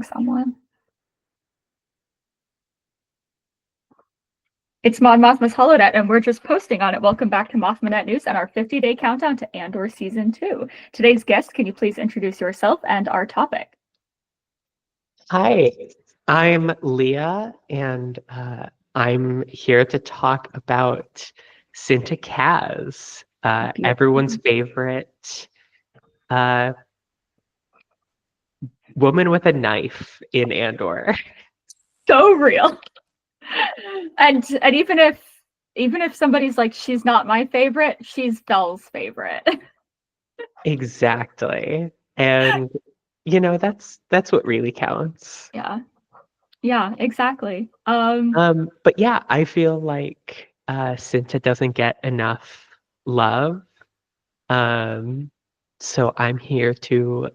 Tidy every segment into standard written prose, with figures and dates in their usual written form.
calling someone. It's Mon Mothma's Holonet, and we're just posting on it. Welcome back to Mothmanet News and our 50-day countdown to Andor Season 2. Today's guest, can you please introduce yourself and our topic? Hi, I'm Leah, and I'm here to talk about Cinta Kaz, everyone's favorite woman with a knife in Andor. So real. And even if somebody's like, she's not my favorite, she's Belle's favorite. Exactly. And that's what really counts. Yeah, exactly. But yeah, I feel like Cinta doesn't get enough love. So I'm here to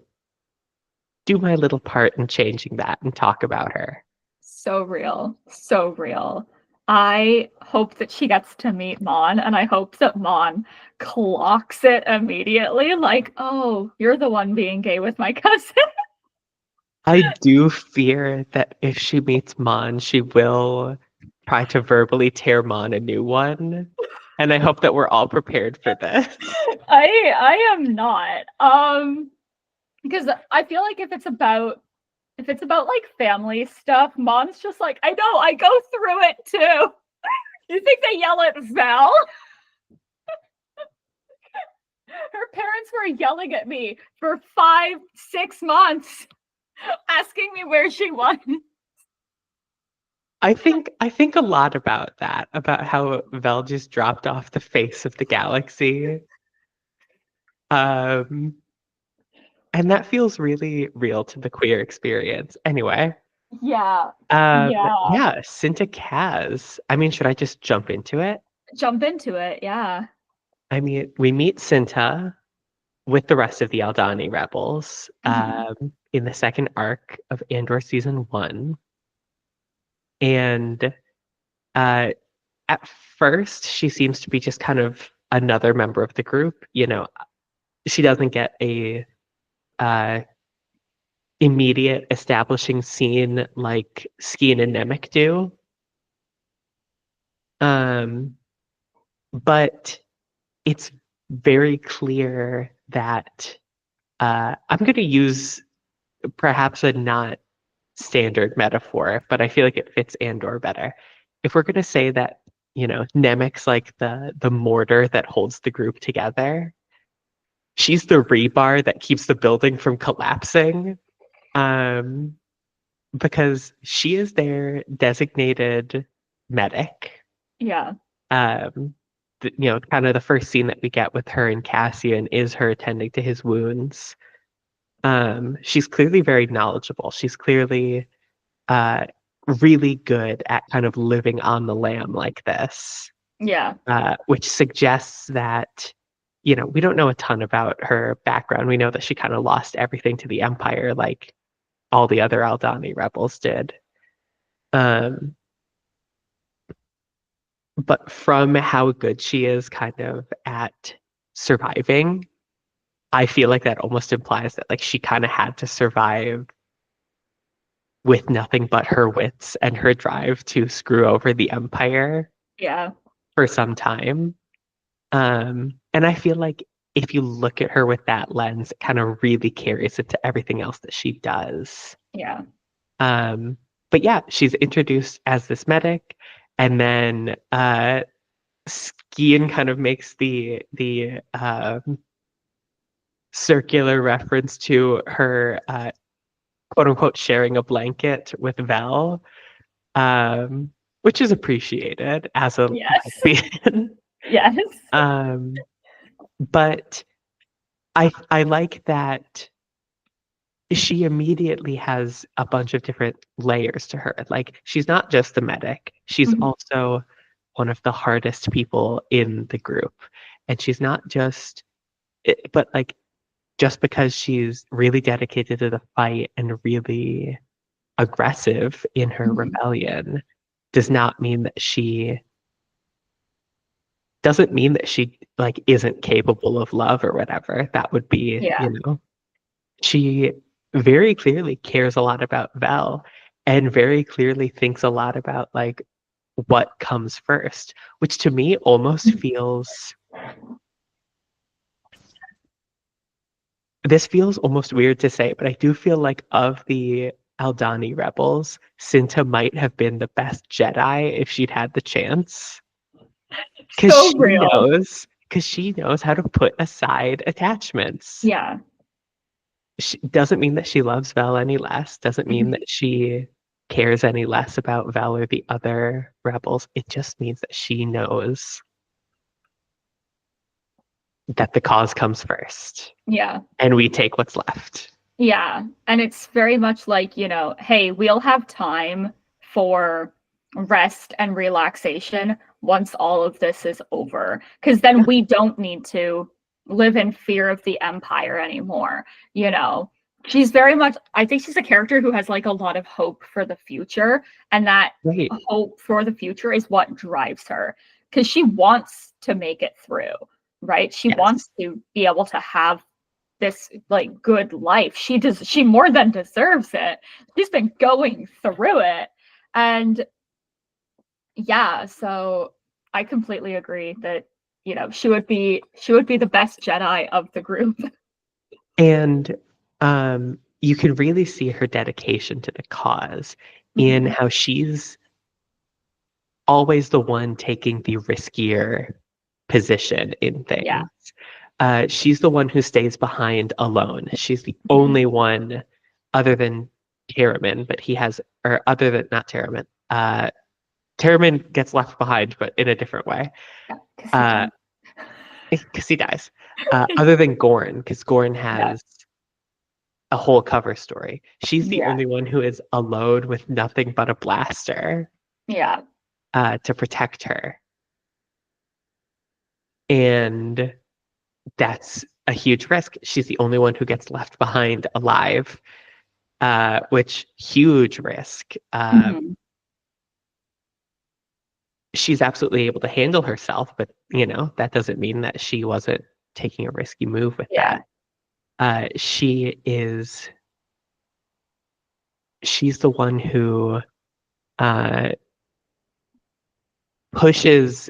do my little part in changing that and talk about her. So real. So real. I hope that she gets to meet Mon, and I hope that Mon clocks it immediately. Like, oh, you're the one being gay with my cousin. I do fear that if she meets Mon, she will try to verbally tear Mon a new one. And I hope that we're all prepared for this. I am not. Because I feel like if it's about like family stuff, Mon's just like, I know, I go through it too. You think they yell at Val? Her parents were yelling at me for 5-6 months, asking me where she was. I think a lot about that, about how Vel just dropped off the face of the galaxy. And that feels really real to the queer experience. Anyway. Yeah. Yeah, Cinta Kaz. I mean, should I just jump into it? Jump into it, yeah. I mean, we meet Cinta with the rest of the Aldani rebels in the second arc of Andor season 1. And at first, she seems to be just kind of another member of the group. She doesn't get a immediate establishing scene like Skeen and Nemec do. But it's very clear that I'm going to use perhaps a not standard metaphor, but I feel like it fits Andor better. If we're going to say that, Nemec's like the mortar that holds the group together, she's the rebar that keeps the building from collapsing, because she is their designated medic. Yeah. Kind of the first scene that we get with her and Cassian is her attending to his wounds. She's clearly very knowledgeable. She's clearly really good at kind of living on the lam like this. Yeah. Which suggests that, we don't know a ton about her background. We know that she kind of lost everything to the Empire like all the other Aldani rebels did. But from how good she is kind of at surviving, I feel like that almost implies that like she kind of had to survive with nothing but her wits and her drive to screw over the Empire. Yeah. For some time. And I feel like if you look at her with that lens, it kind of really carries it to everything else that she does. Yeah. But yeah, she's introduced as this medic, and then Skeen kind of makes the circular reference to her quote unquote sharing a blanket with Vel, which is appreciated as a lesbian. Yes. But I like that she immediately has a bunch of different layers to her. Like, she's not just the medic, she's also one of the hardest people in the group. And she's not just, but like, just because she's really dedicated to the fight and really aggressive in her rebellion does not mean that she like isn't capable of love or whatever. That would be, she very clearly cares a lot about Vel and very clearly thinks a lot about like what comes first, which to me almost feels this feels almost weird to say, but I do feel like of the Aldani rebels, Cinta might have been the best Jedi if she'd had the chance. Because So she real. knows, because she knows how to put aside attachments. Yeah. She doesn't mean that she loves Vel any less, doesn't mean Mhm. that she cares any less about Vel or the other rebels. It just means that she knows that the cause comes first Yeah. and we take what's left. Yeah. And it's very much like, hey, we'll have time for rest and relaxation once all of this is over. Because then Yeah, we don't need to live in fear of the Empire anymore. You know, she's very much, I think she's a character who has like a lot of hope for the future. And that right. hope for the future is what drives her. Because she wants to make it through, right? She Yes. wants to be able to have this like good life. She more than deserves it. She's been going through it. And yeah, so I completely agree that she would be the best Jedi of the group. And you can really see her dedication to the cause in Mhm. how she's always the one taking the riskier position in Yeah. things. She's the one who stays behind alone. She's the Mhm. only one, other than Terriman, but he has, or other than not Terriman. Terriman gets left behind, but in a different way, Yeah, because he uh, died. because he dies. Other than Gorn, because Gorn Yeah. has a whole cover story. She's the Yeah. only one who is alone with nothing but a blaster Yeah. to protect her. And that's a huge risk. She's the only one who gets left behind alive, which huge risk. Mhm. She's absolutely able to handle herself, but that doesn't mean that she wasn't taking a risky move with Yeah. that. She is. She's the one who uh, pushes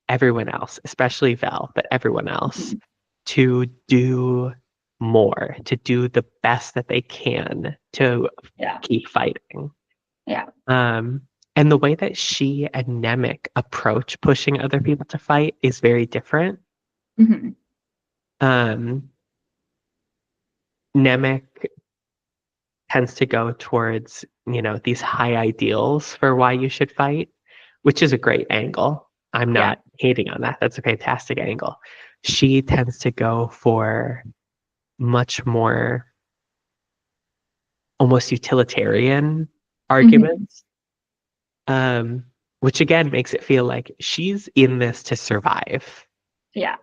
everyone else, especially Val, but everyone else, Mhm. to do more, to do the best that they can to Yeah. keep fighting. Yeah. Um, and the way that she and Nemec approach pushing other people to fight is very different. Mhm. Um, Nemec tends to go towards, these high ideals for why you should fight, which is a great angle. I'm Yeah. not hating on that. That's a fantastic angle. She tends to go for much more almost utilitarian Mhm. arguments, um, which again makes it feel like she's in this to survive. Yeah.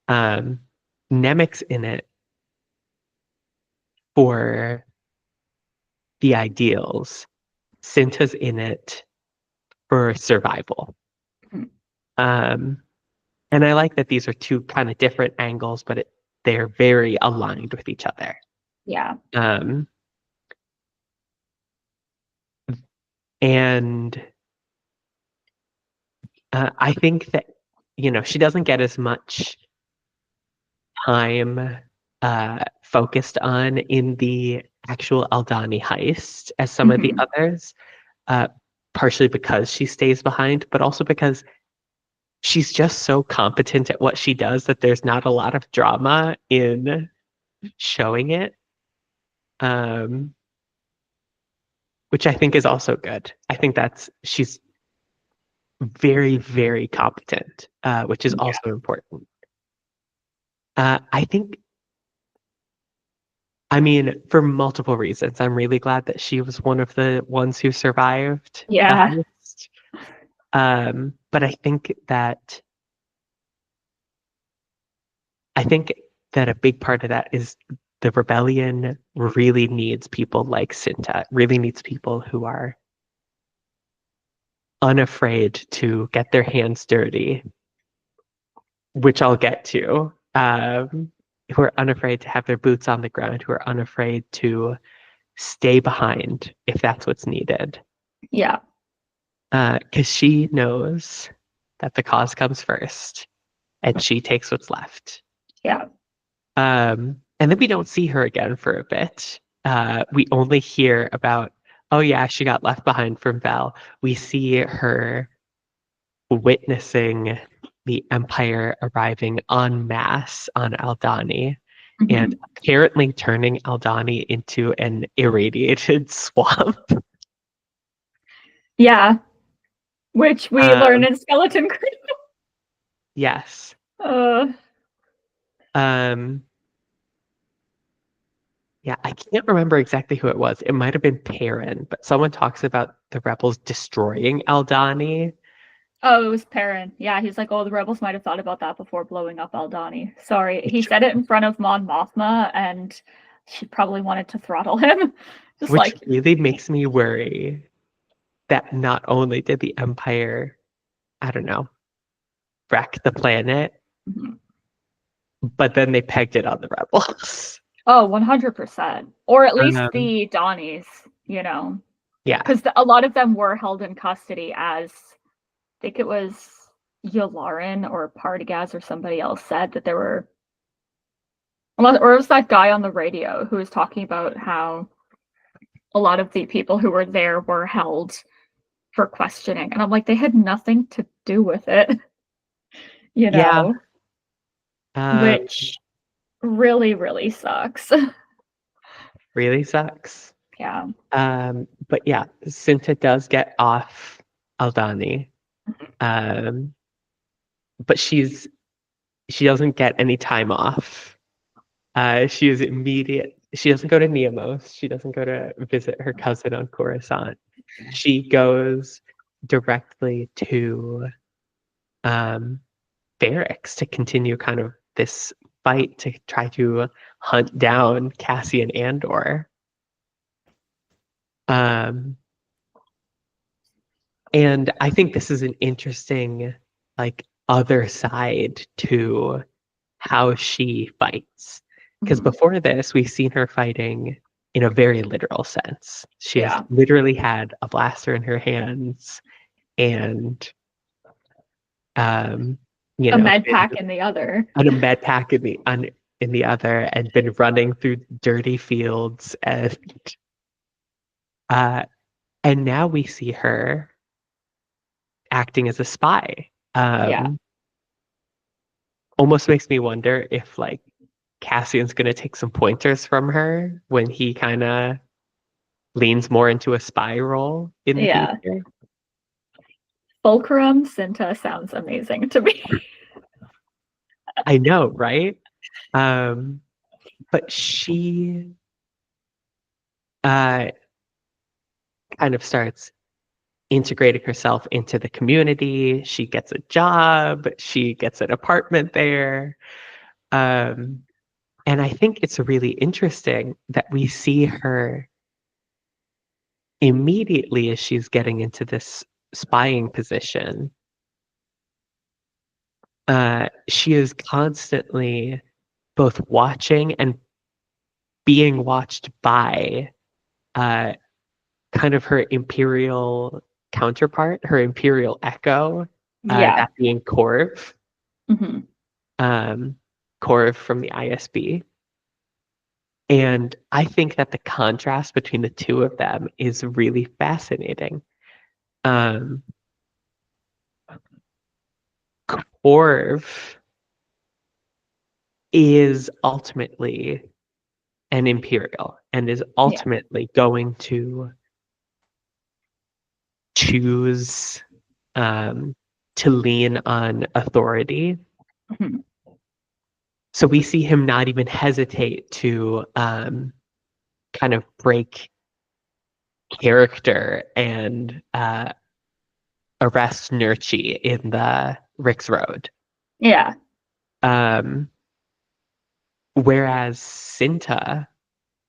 Um, Nemec's in it for the ideals. Cinta's in it for survival. Mhm. Um, and I like that these are two kind of different angles, but they're very aligned with each other. Yeah. Um, and I think that, she doesn't get as much time focused on in the actual Aldani heist as some of the Mhm. others, uh, partially because she stays behind, but also because she's just so competent at what she does that there's not a lot of drama in showing it, um, which I think is also good. I think she's very, very competent, which is Yeah. also important. I think, I mean, for multiple reasons, I'm really glad that she was one of the ones who survived the Yeah. heist. But I think that a big part of that is the rebellion really needs people like Cinta, really needs people who are unafraid to get their hands dirty, which I'll get to. who are unafraid to have their boots on the ground, who are unafraid to stay behind if that's what's needed. Yeah. Because she knows that the cause comes first and she takes what's left. Yeah. And then we don't see her again for a bit. We only hear about, oh yeah, she got left behind from Val. We see her witnessing the Empire arriving en masse on Aldhani and Mhm. apparently turning Aldhani into an irradiated swamp. Yeah. Which we learn Um, in Skeleton Crew. yes. Uh, Um, yeah, I can't remember exactly who it was. It might have been Perrin, but someone talks about the rebels destroying Aldhani. oh, it was Perrin. Yeah, he's like, oh, the rebels might have thought about that before blowing up Aldhani. Sorry, he which said it in front of Mon Mothma, and she probably wanted to throttle him. Just which like, really makes me worry that not only did the Empire, I don't know, wreck the planet, mhm. but then they pegged it on the rebels. Oh, 100%. Or at least Um, the Donnies, you know, yeah, because a lot of them were held in custody as, I think it was Yularen or Partagas or somebody else said that there were, or it was that guy on the radio who was talking about how a lot of the people who were there were held for questioning. And I'm like, they had nothing to do with it, you yeah, know, um, which really, really sucks. really sucks. Yeah. But yeah, Cinta does get off Aldani, um, but she doesn't get any time off. She is immediate. She doesn't go to Neamos. She doesn't go to visit her cousin on Coruscant. She goes directly to um, barracks to continue kind of this fight to try to hunt down Cassian Andor. Um, and I think this is an interesting, like, other side to how she fights. Because Mhm. before this, we've seen her fighting in a very literal sense. She has Yeah. literally had a blaster in her hands and, um, A med been pack in the other. on a med pack in the other and been running through dirty fields uh, and now we see her acting as a spy. Yeah. Almost makes me wonder if like Cassian's gonna take some pointers from her when he kind of leans more into a spy role in the Yeah. future. Fulcrum Cinta sounds amazing to me. I know, right? Um, but she uh, kind of starts integrating herself into the community. She gets a job, she gets an apartment there. Um, and I think it's really interesting that we see her immediately as she's getting into this spying position. She is constantly both watching and being watched by uh, kind of her imperial counterpart, her imperial echo, Yeah. that being Corv, Hmm. um, Corv from the ISB. And I think that the contrast between the two of them is really fascinating. Um, Corv is ultimately an imperial and is Yeah. ultimately going to choose um, to lean on authority. Mhm. So we see him not even hesitate to kind of break character and arrest Nurchi in the Rick's Road. Yeah. Um, Whereas Cinta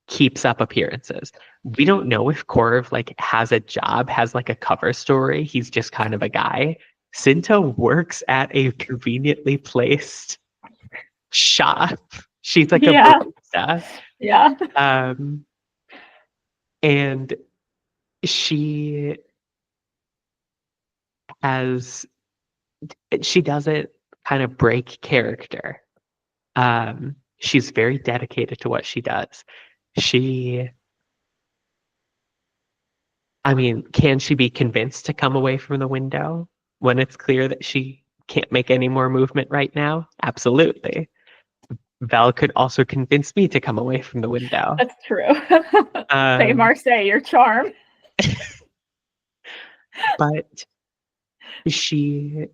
keeps up appearances. We don't know if Corv like has a job, has like a cover story. He's just kind of a guy. Cinta works at a conveniently placed shop. She's like a Yeah. barista. Yeah. Um, and she has she doesn't kind of break character. She's very dedicated to what she does. She I mean, can she be convinced to come away from the window when it's clear that she can't make any more movement right now? Absolutely. Vel could also convince me to come away from the window. That's true. Say Um, Marseille, your charm. but she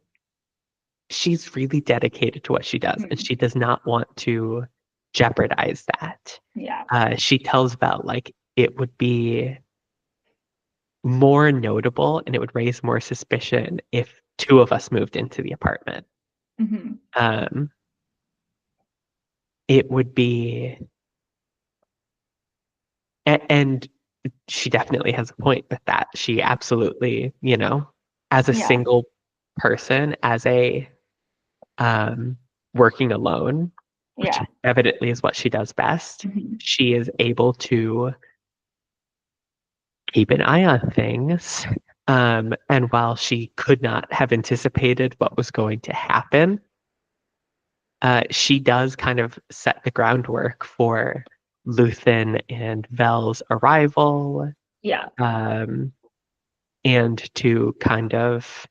she's really dedicated to what she does, and Mhm. she does not want to jeopardize that. Yeah. She tells Vel like it would be more notable and it would raise more suspicion if two of us moved into the apartment. Hmm. Um, it would be, and she definitely has a point with that. She absolutely, as a Yeah. single person, as a working alone, which Yeah. evidently is what she does best, Hmm. she is able to keep an eye on things. And while she could not have anticipated what was going to happen, she does kind of set the groundwork for Luthen and Vel's arrival, Yeah. um, and to kind of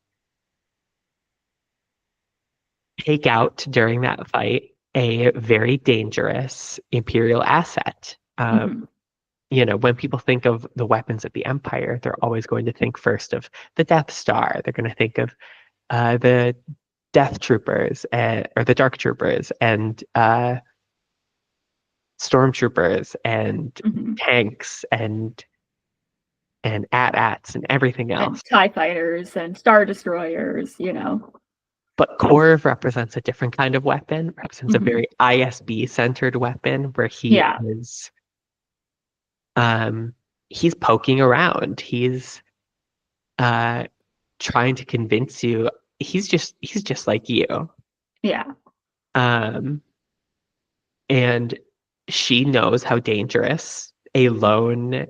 take out during that fight a very dangerous Imperial asset. Hmm. When people think of the weapons of the Empire, they're always going to think first of the Death Star. They're going to think of the Death Troopers or the Dark Troopers and Stormtroopers and Hmm. tanks and AT-ATs and everything else. And TIE fighters and Star Destroyers. But Korv represents a different kind of weapon, represents a Hmm. very ISB centered weapon where Yeah. um he's poking around. He's uh trying to convince you he's just like you. Yeah. Um and she knows how dangerous a lone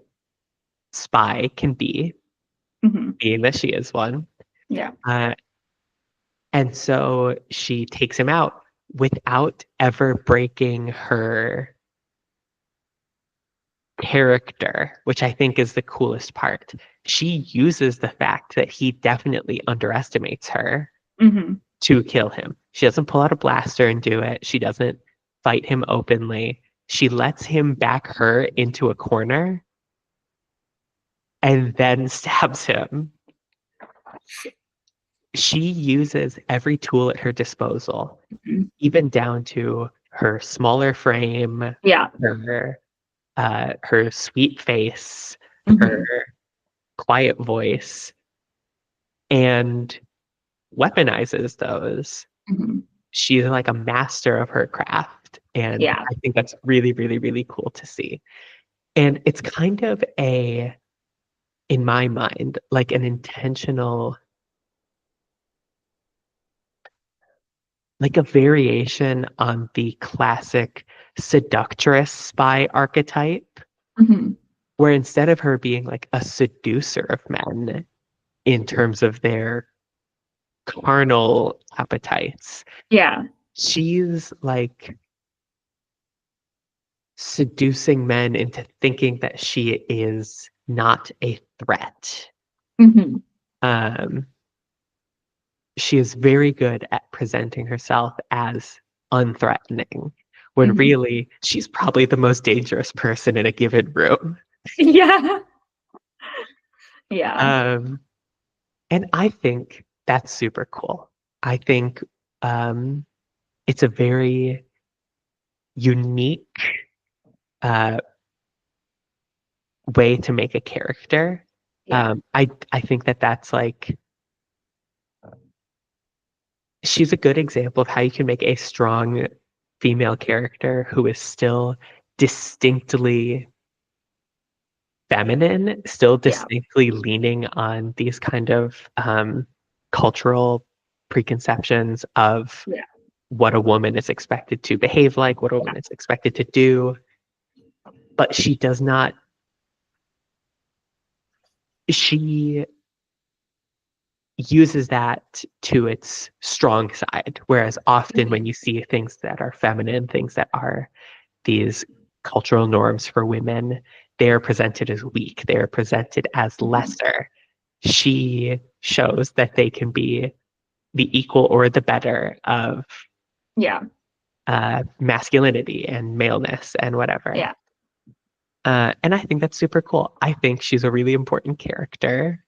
spy can be, Hmm. being that she is one. Yeah. Uh, and so she takes him out without ever breaking her character, which I think is the coolest part. She uses the fact that he definitely underestimates her Hmm. to kill him. She doesn't pull out a blaster and do it. She doesn't fight him openly. She lets him back her into a corner and then stabs him. She uses every tool at her disposal, Hmm. even down to her smaller frame, Yeah. her sweet face, her Hmm. quiet voice, and weaponizes those. Hmm. She's like a master of her craft, and Yeah. I think that's really, really, really cool to see. And it's kind of in my mind, like an intentional, like a variation on the classic seductress spy archetype, Hmm. where instead of her being like a seducer of men in terms of their carnal appetites, Yeah. she's like seducing men into thinking that she is not a threat. Hmm. Um, she is very good at presenting herself as unthreatening, when Hmm. really she's probably the most dangerous person in a given room. Yeah. Yeah. Um, and I think that's super cool. I think um, it's a very unique uh, way to make a character. Yeah. I think that's like she's a good example of how you can make a strong female character who is still distinctly feminine, still Yeah. distinctly leaning on these kind of cultural preconceptions of Yeah. what a woman is expected to behave like, what a woman is expected to do. But she does not, she uses that to its strong side. Whereas often when you see things that are feminine, things that are these cultural norms for women, they are presented as weak, they are presented as lesser. She shows that they can be the equal or the better of Yeah. masculinity and maleness and whatever. Yeah. And I think that's super cool. I think she's a really important character.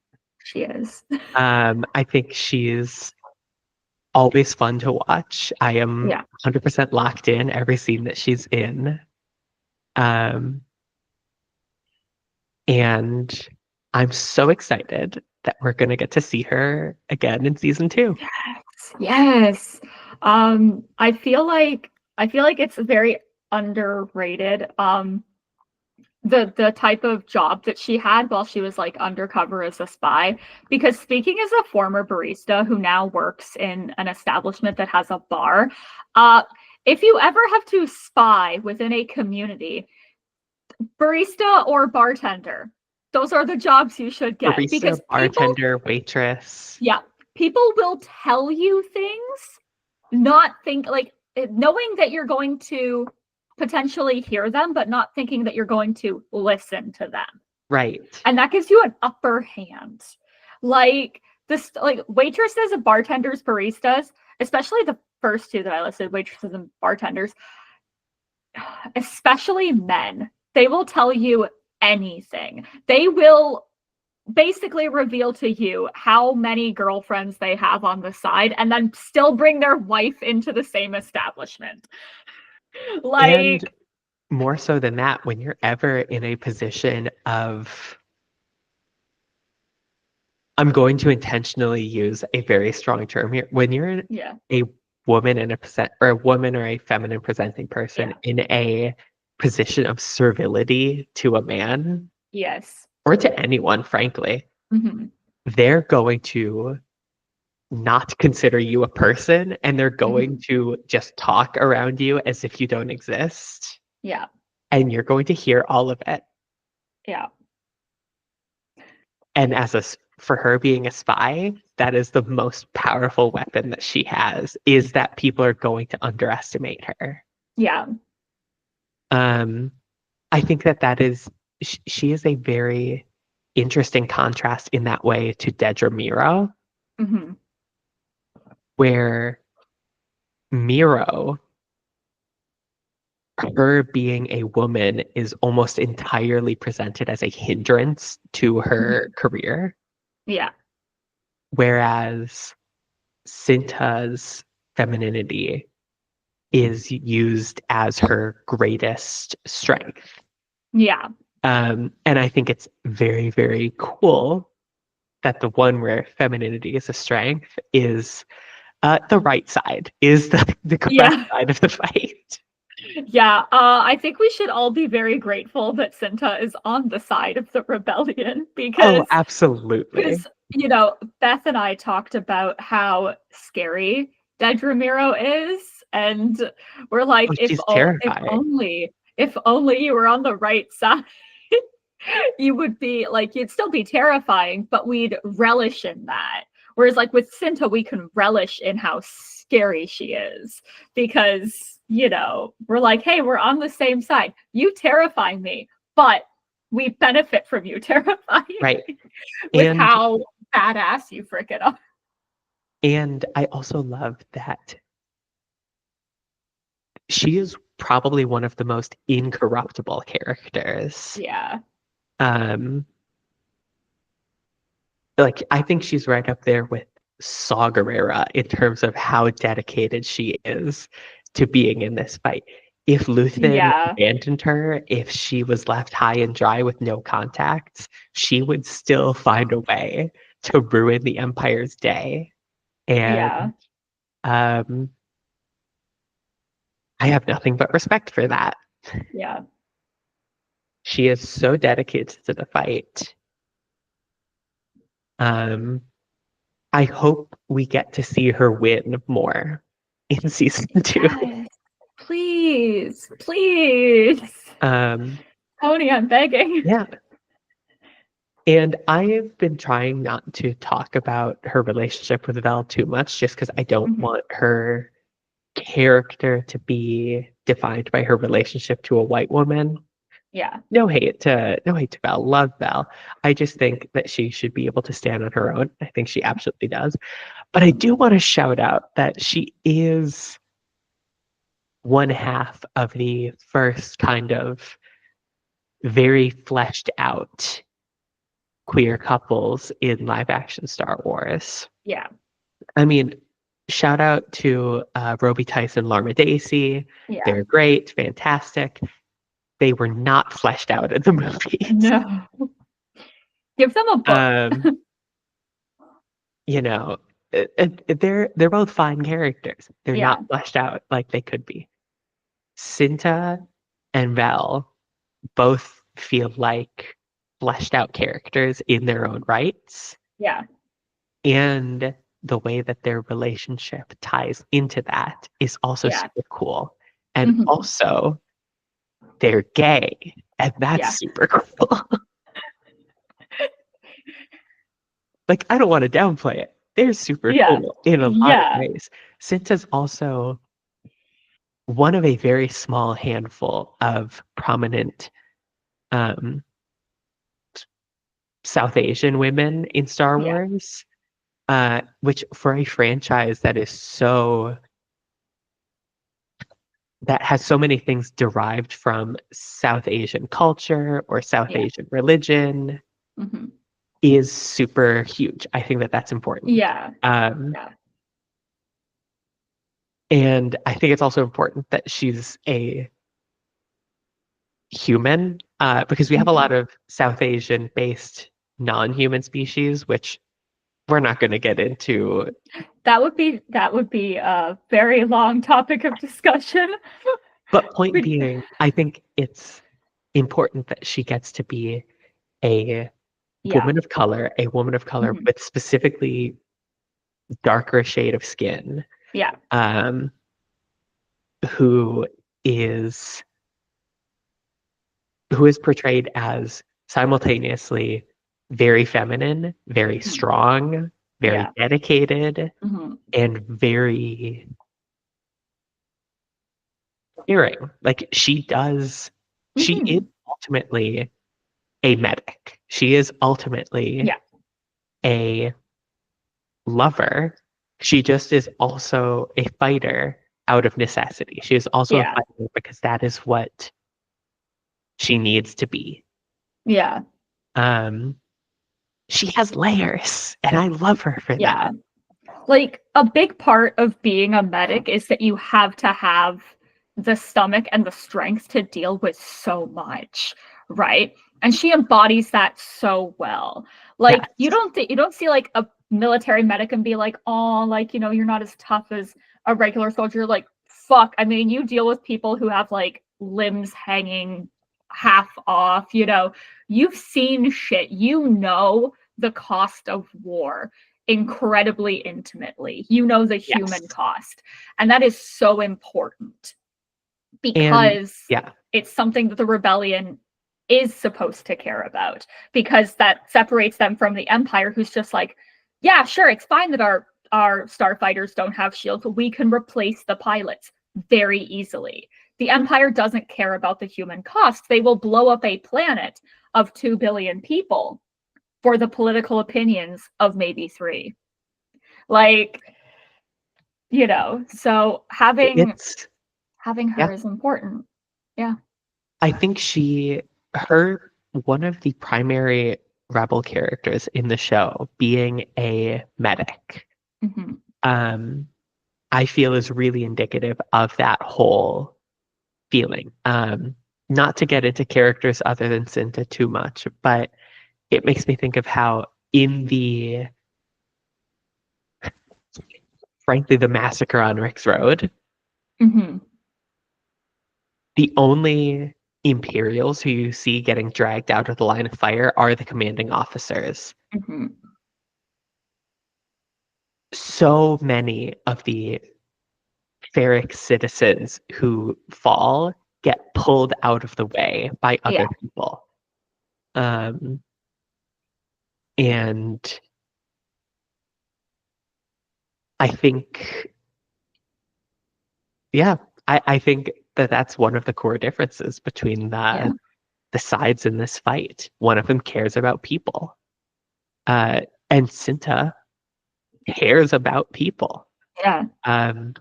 She is. I think she's always fun to watch. I am Yeah. 100% locked in every scene that she's in. Um, and I'm so excited that we're going to get to see her again in season 2. Yes. I feel like it's very underrated. The type of job that she had while she was like undercover as a spy. Because speaking as a former barista who now works in an establishment that has a bar, uh, if you ever have to spy within a community, barista or bartender, those are the jobs you should get Barista, because bartender, waitress. people will tell you things, not think like knowing that you're going to potentially hear them, but not thinking that you're going to listen to them. Right. And that gives you an upper hand. Like this, like waitresses and bartenders, baristas, especially the first two that I listed, waitresses and bartenders, especially men, they will tell you anything. They will basically reveal to you how many girlfriends they have on the side and then still bring their wife into the same establishment. And Like, more so than that, when you're ever in a position of, I'm going to intentionally use a very strong term here. When you're yeah, a woman in a present or a woman or a feminine presenting person yeah, in a position of servility to a man yes. or to anyone, frankly, Hmm. they're going to not consider you a person and they're going Hmm. to just talk around you as if you don't exist. Yeah, And you're going to hear all of it. yeah, And for her being a spy, that is the most powerful weapon that she has, is that people are going to underestimate her. yeah. Um, I think that is, she is a very interesting contrast in that way to Dedra Miro, Hmm. where Miro, her being a woman is almost entirely presented as a hindrance to her Hmm. career, Yeah, whereas Cinta's femininity is used as her greatest strength. yeah, And I think it's very, very cool that the one where femininity is a strength is the right side, is the correct yeah. side of the fight. Yeah, I think we should all be very grateful that Cinta is on the side of the rebellion Oh, because absolutely. Beth and I talked about how scary Dead Ramiro is, and we're like, Oh, she's terrifying. if only you were on the right side, you would be like, you'd still be terrifying, but we'd relish in that. Whereas, like with Cinta, we can relish in how scary she is because we're like, hey, we're on the same side. You terrify me, but we benefit from you terrifying Right. with And how badass you freaking are. and I also love that she is probably one of the most incorruptible characters. Yeah. Um, like I think she's right up there with Saw Gerrera in terms of how dedicated she is to being in this fight. If Luthen Yeah. abandoned her, if she was left high and dry with no contacts, she would still find a way to ruin the Empire's day. And Yeah. um, I have nothing but respect for that. Yeah. She is so dedicated to the fight. Um, I hope we get to see her win more. in season 2. Yes. Please, please. Tony, I'm begging. Yeah. And I've been trying not to talk about her relationship with Vel too much just because I don't want her character to be defined by her relationship to a white woman. Yeah. No hate to Vel, love Vel. I just think that she should be able to stand on her own. I think she absolutely does. But I do want to shout out that she is one half of the first kind of very fleshed out queer couples in live action Star Wars. Yeah. I mean, shout out to Roby Tyson, Larma Dacey. Yeah. They're great, fantastic. They were not fleshed out in the movies. No. Give them a book. You know, they're both fine characters. They're Yeah. not fleshed out like they could be. Cinta and Vel both feel like fleshed out characters in their own rights. Yeah. And the way that their relationship ties into that is also Yeah. super cool. And also, they're gay, and that's super cool. Like, I don't want to downplay it. They're super cool in a lot of ways. Cinta's also one of a very small handful of prominent South Asian women in Star Wars, which for a franchise that has so many things derived from South Asian culture or South Asian religion is super huge. I think that that's important. Yeah. And I think it's also important that she's a human, because we have a lot of South Asian based non-human species, which we're not going to get into. That would be a very long topic of discussion. But point being, I think it's important that she gets to be a woman of color with specifically darker shade of skin. Yeah. Who is portrayed as simultaneously very feminine, very strong, very dedicated, and very caring. Like she is ultimately a medic. She is ultimately a lover. She just is also a fighter out of necessity. She is also a fighter because that is what she needs to be. Yeah. She has layers, and I love her for that. Like, a big part of being a medic is that you have to have the stomach and the strength to deal with so much, right? And she embodies that so well. Like, you don't see like a military medic and be like, oh, like, you know, you're not as tough as a regular soldier. Like, fuck. I mean, you deal with people who have like limbs hanging half off, you know. You've seen shit. You know the cost of war incredibly intimately. You know the human cost. And that is so important because it's something that the rebellion is supposed to care about, because that separates them from the Empire, who's just like, yeah, sure, it's fine that our starfighters don't have shields. We can replace the pilots very easily. The Empire doesn't care about the human cost. They will blow up a planet of 2 billion people for the political opinions of maybe 3. Like, you know, so having her is important. Yeah. I think one of the primary rebel characters in the show being a medic, I feel is really indicative of that whole feeling. Not to get into characters other than Cinta too much, but it makes me think of how frankly, the massacre on Rick's Road, the only Imperials who you see getting dragged out of the line of fire are the commanding officers. So many of the Ferric citizens who fall get pulled out of the way by Yeah. other people. And I think, yeah, I think that that's one of the core differences between Yeah. the sides in this fight. One of them cares about people, and Cinta cares about people. Yeah. Um,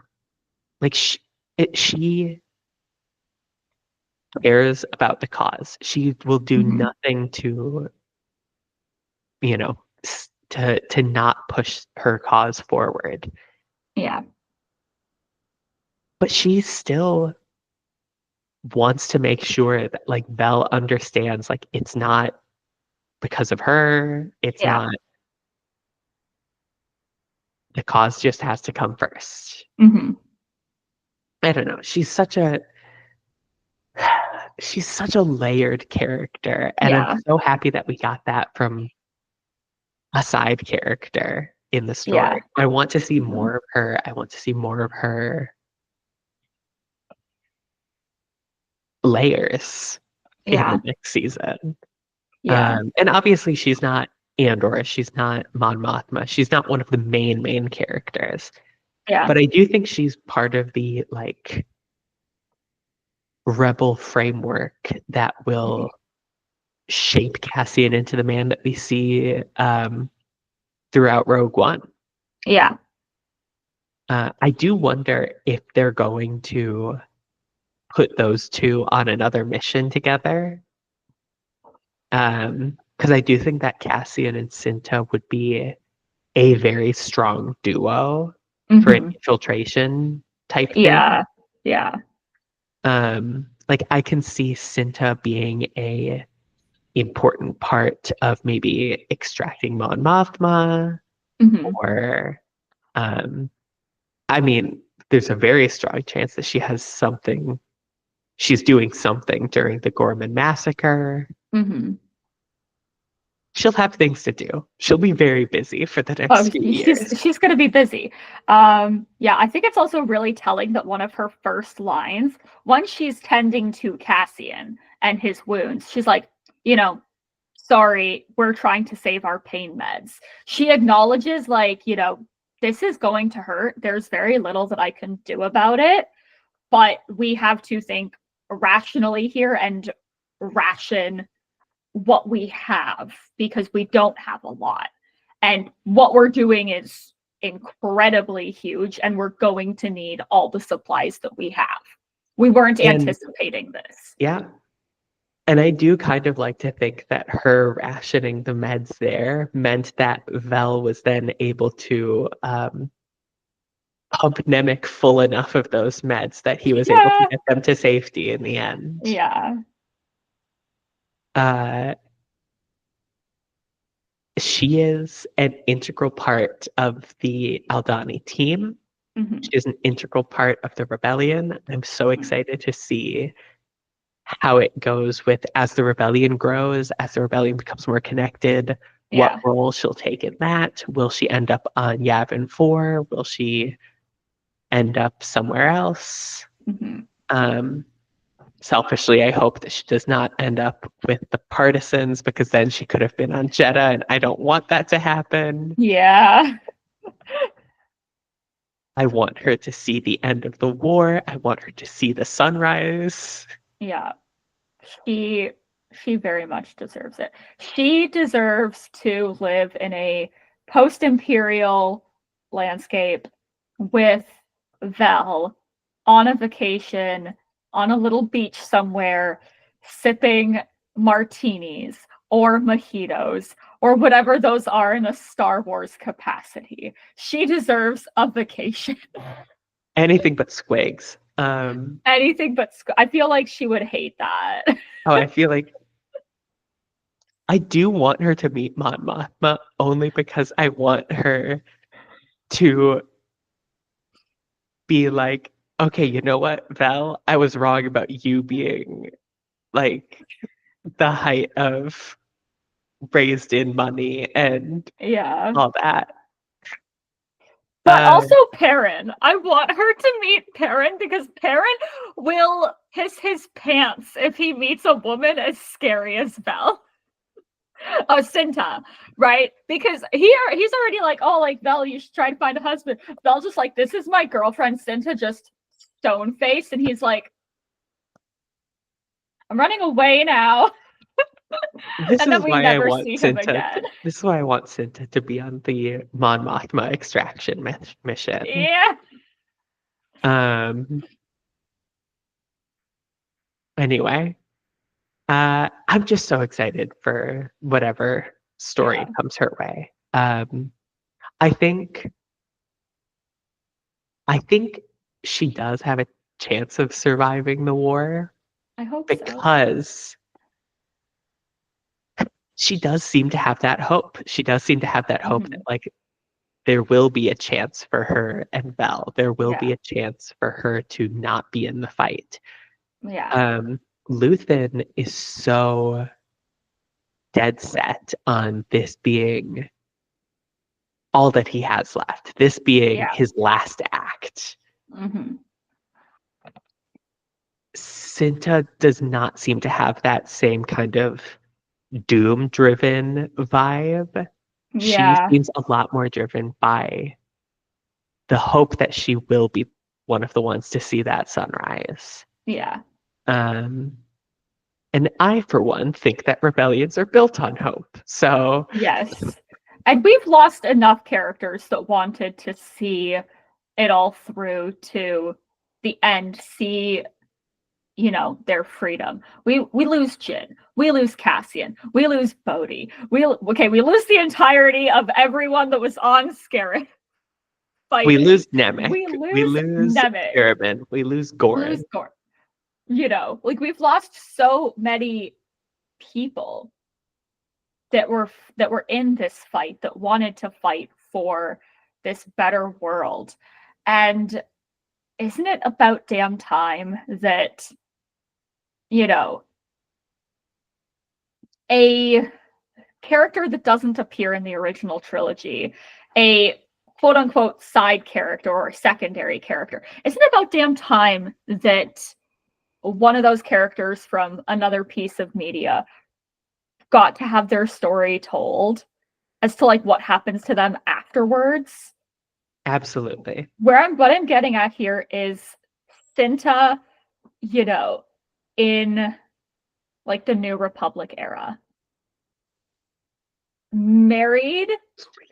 like she cares about the cause. She will do Hmm. nothing to, you know, to not push her cause forward. Yeah. But she still wants to make sure that like Vel understands like it's not because of her. It's Yeah. not, the cause just has to come first. Hmm. I don't know. She's such a layered character, and I'm Yeah. so happy that we got that from a side character in the Yeah. story. I want to see Mhm. more of her. I want to see more of her layers in Yeah. the next season. Yeah. And obviously she's not Andor, she's not Mon Mothma, she's not one of the main characters. Yeah. But I do think she's part of the like rebel framework that Mhm. will shape Cassian into the man that we see throughout Rogue One. Yeah. I do wonder if they're going to put those two on another mission together. Because I do think that Cassian and Cinta would be a very strong duo for an Hmm. infiltration type thing. Yeah. Yeah. Like I can see Cinta being a important part of maybe extracting Mon Mothma, Hmm. or um, I mean, there's a very strong chance that she's doing something during the Gorman massacre. Hmm. She'll have things to do. She'll be very busy for the Oh, next few she's years. she's gonna be busy. Yeah, I think it's also really telling that one of her first lines, once she's tending to Cassian and his wounds, she's like, you know, sorry, we're trying to save our pain meds. She acknowledges, like, this is going to hurt. There's very little that I can do about it, but we have to think rationally here and ration what we have because we don't have a lot. And what we're doing is incredibly huge, and we're going to need all the supplies that we have. We weren't And anticipating this. yeah, and I do kind of like to think that her rationing the meds there meant that Vel was then able to pump Nemec full enough of those meds that he was able to Yeah. get them to safety in the end. Yeah. Uh, she is an integral part of the Aldani team. Hmm. She is an integral part of the rebellion. I'm so excited to see how it goes with as the rebellion grows, as the rebellion becomes more connected, what Yeah. role she'll take in that. Will she end up on Yavin 4? Will she end up somewhere else? Hmm. Um, Selfishly, I hope that she does not end up with the partisans because then she could have been on Jeddah, and I don't want that to happen. Yeah. I want her to see the end of the war. I want her to see the sunrise. Yeah. She she very much deserves it. She deserves to live in a post-imperial landscape with Vel on a vacation on a little beach somewhere, sipping martinis or mojitos or whatever those are in a Star Wars capacity. She deserves a vacation. Anything but squigs. Anything but I feel like she would hate that. Oh, I feel like I do want her to meet Mon Mothma only because I want her to be like, okay, you know what, Val, I was wrong about you being like the height of raised in money and Yeah. all that. But also Perrin. I want her to meet Perrin because Perrin will piss his pants if he meets a woman as scary as Vel. Oh, Cinta, right? Because he's already like, oh, like, Vel, you should try to find a husband. Vel's just like, this is my girlfriend, Cinta, just stone face, and he's like, I'm running away now. This And then is we why I never want see him Cinta. again. This is why I want Cinta to be on the Mon Mothma extraction mission. Yeah. Anyway, I'm just so excited for whatever story comes her way. I think she does have a chance of surviving the war I hope so. because she does seem to have that hope. She does seem to have that hope that, like, there will be a chance for her and Vel. There will be a chance for her to not be in the fight. Yeah. Luthen is so dead set on this being all that he has left, this being his last act. Cinta does not seem to have that same kind of doom-driven vibe. She seems a lot more driven by the hope that she will be one of the ones to see that sunrise. Yeah. And I, for one, think that rebellions are built on hope. So yes. And we've lost enough characters that wanted to see it all through to the end, see, you know, their freedom. We lose Jin, we lose Cassian, we lose Bodhi, we lose the entirety of everyone that was on Scarif fighting. We lose Nemec. We lose Nemec. Airman. We lose Goran. You know, like, we've lost so many people that were in this fight, that wanted to fight for this better world. And isn't it about damn time that, you know, a character that doesn't appear in the original trilogy, a quote unquote side character or secondary character, isn't it about damn time that one of those characters from another piece of media got to have their story told as to, like, what happens to them afterwards? Absolutely. What I'm getting at here is Cinta, you know, in, like, the New Republic era, married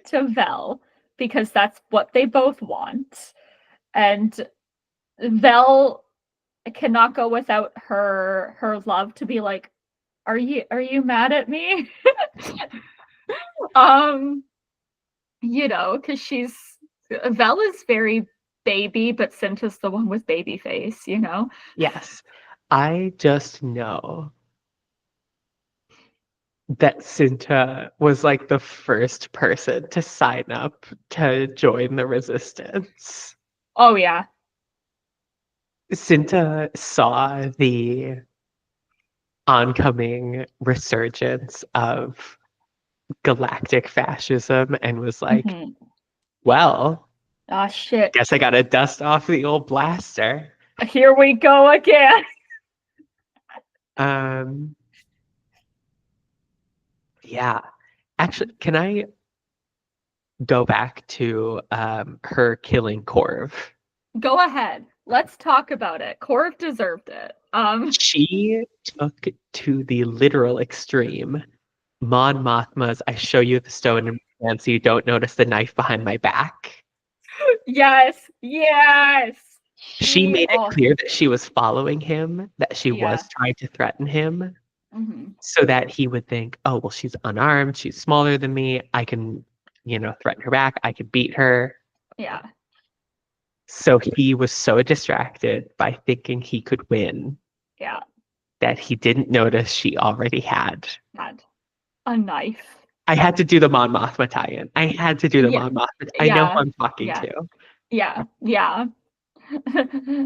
to Vel because that's what they both want, and Vel cannot go without her love to be like, are you mad at me? You know, because Vel is very baby, but Cinta's the one with baby face, you know? Yes. I just know that Cinta was, like, the first person to sign up to join the resistance. Oh, yeah. Cinta saw the oncoming resurgence of galactic fascism and was like, well, oh shit, guess I gotta dust off the old blaster. Here we go again. Yeah. Actually, can I go back to her killing Korv? Go ahead. Let's talk about it. Korv deserved it. She took to the literal extreme Mon Mothma's I show you the stone in my hand so you don't notice the knife behind my back. Yes. She made it clear that she was following him, that she was trying to threaten him, so that he would think, oh, well, she's unarmed, she's smaller than me, I can, you know, threaten her back, I can beat her. Yeah. So he was so distracted by thinking he could win that he didn't notice she already had a knife. I had to do the Mon Mothma tie-in. I had to do the Mon Mothma. I know who I'm talking to. Yeah.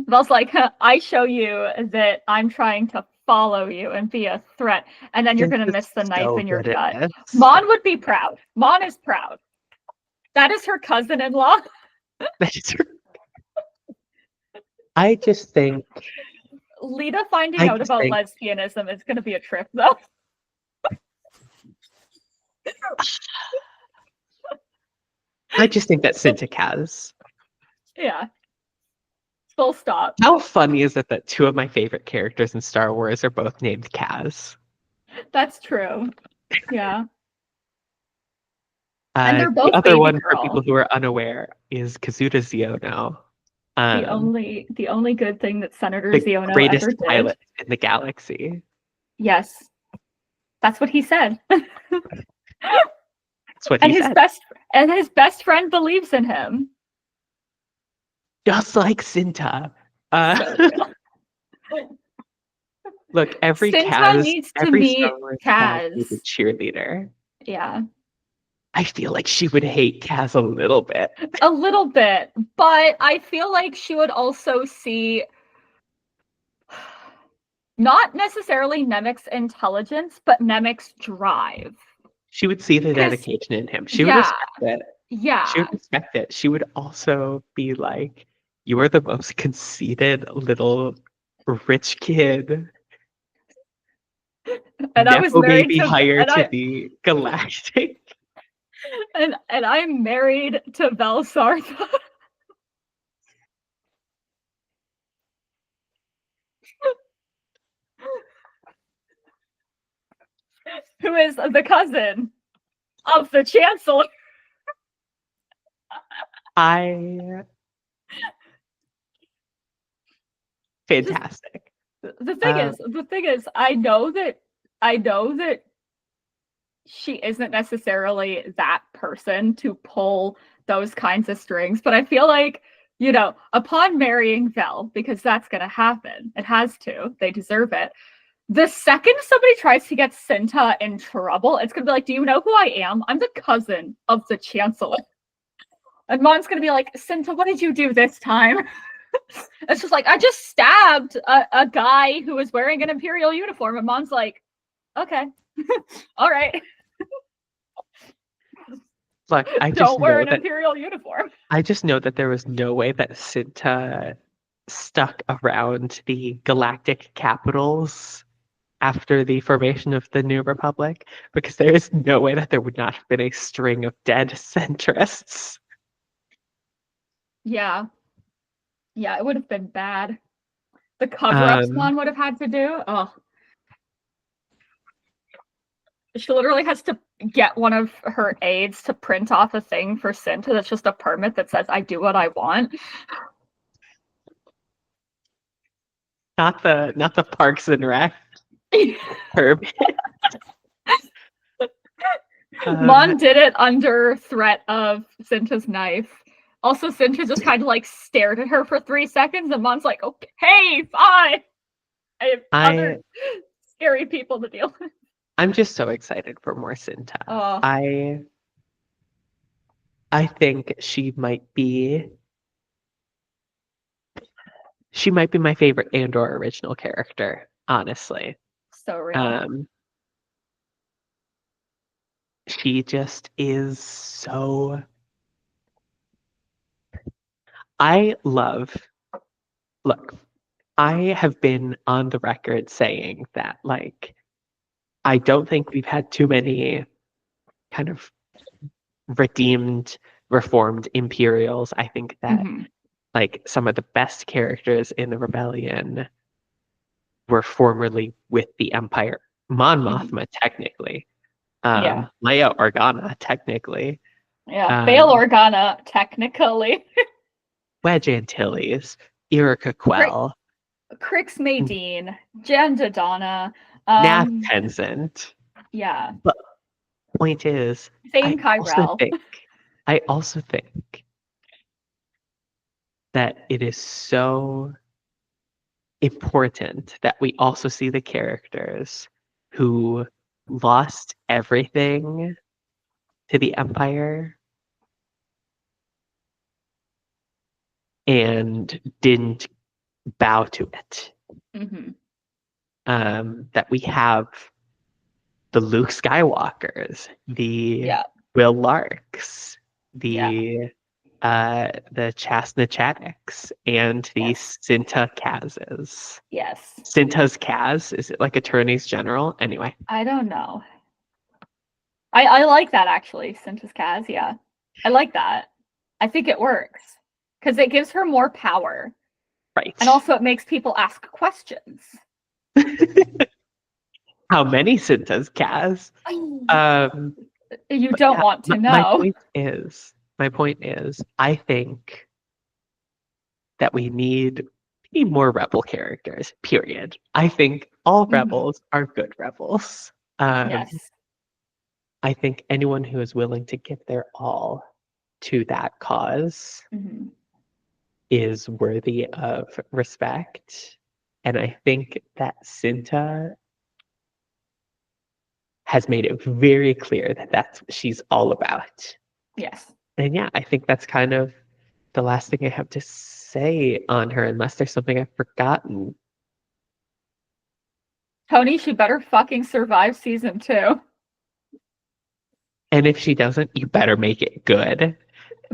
Vel's like, I show you that I'm trying to follow you and be a threat, and then you're going to miss the knife in your gut. Mon would be proud. Mon is proud. That is her cousin-in-law. I just think Lita finding I out just about think lesbianism is going to be a trip, though. I just think that Cinta Kaz. Yeah. Full stop. How funny is it that two of my favorite characters in Star Wars are both named Kaz? That's true. Yeah. And they're The both other baby one, for people girl. who are unaware, is Kazuda Xiono, The only good thing that Senator the Xiono greatest ever did. pilot in the galaxy. Yes. That's what he said. That's what and he his said. best friend believes in him. Just like Cinta. So real. Look, every Cinta Star needs to Wars meet Kaz is a Kaz. cheerleader. Yeah. I feel like she would hate Kaz a little bit. A little bit, but I feel like she would also see not necessarily Nemec's intelligence, but Nemec's drive. She would see the dedication in him. She would Yeah, respect it. She yeah. would respect it. She would also be like, "You are the most conceited little rich kid, And I was nepo married baby to hire and to I the galactic." and I'm married to Vel Sartha. Who is the cousin of the Chancellor. I fantastic. The thing is, I know that she isn't necessarily that person to pull those kinds of strings, but I feel like, upon marrying Vel, because that's going to happen, it has to, they deserve it. The second somebody tries to get Cinta in trouble, it's going to be like, do you know who I am? I'm the cousin of the Chancellor. And Mon's going to be like, Cinta, what did you do this time? It's just like, I just stabbed a guy who was wearing an Imperial uniform. And Mon's like, okay, all right. Look, Don't wear an Imperial uniform. I just know that there was no way that Cinta stuck around the galactic capitals after the formation of the New Republic, because there is no way that there would not have been a string of dead centrists. Yeah. Yeah, it would have been bad. The cover-ups Mon would have had to do. Oh. She literally has to get one of her aides to print off a thing for Cinta that's just a permit that says, I do what I want. Not the Parks and Rec permit. Mon did it under threat of Cinta's knife. Also, Cinta just kind of like stared at her for 3 seconds, and Mon's like, okay, fine. I have other scary people to deal with. I'm just so excited for more Cinta. Oh. I think she might be my favorite Andor original character, honestly. So real. She just is so. Look, I have been on the record saying that, like, I don't think we've had too many kind of redeemed, reformed Imperials. I think that, like, some of the best characters in the rebellion were formerly with the Empire. Mon Mothma, technically. Yeah. Leia Organa, technically. Yeah. Bail Organa, technically. Wedge Antilles, Erica Quell. Crix Maydeen, Jan Dodonna. Nath Tenzent. Yeah. But point is, Thane Kyrell. I also think that it is so important that we also see the characters who lost everything to the Empire and didn't bow to it. That we have the Luke Skywalkers, the Will Larks, the the Chasnachatics and the Yes. Cinta Kazes. Yes. Cinta's Kaz? Is it like attorneys general? Anyway. I don't know. I like that actually, Cinta Kaz, yeah. I like that. I think it works. Because it gives her more power. Right. And also it makes people ask questions. How many Cintas Kaz? You don't want to My know. my point is, I think that we need more rebel characters, period. I think all rebels are good rebels. Yes. I think anyone who is willing to give their all to that cause Mm-hmm. is worthy of respect. And I think that Cinta has made it very clear that that's what she's all about. Yes. And yeah, I think that's kind of the last thing I have to say on her, unless there's something I've forgotten. Tony, she better fucking survive season 2. And if she doesn't, you better make it good.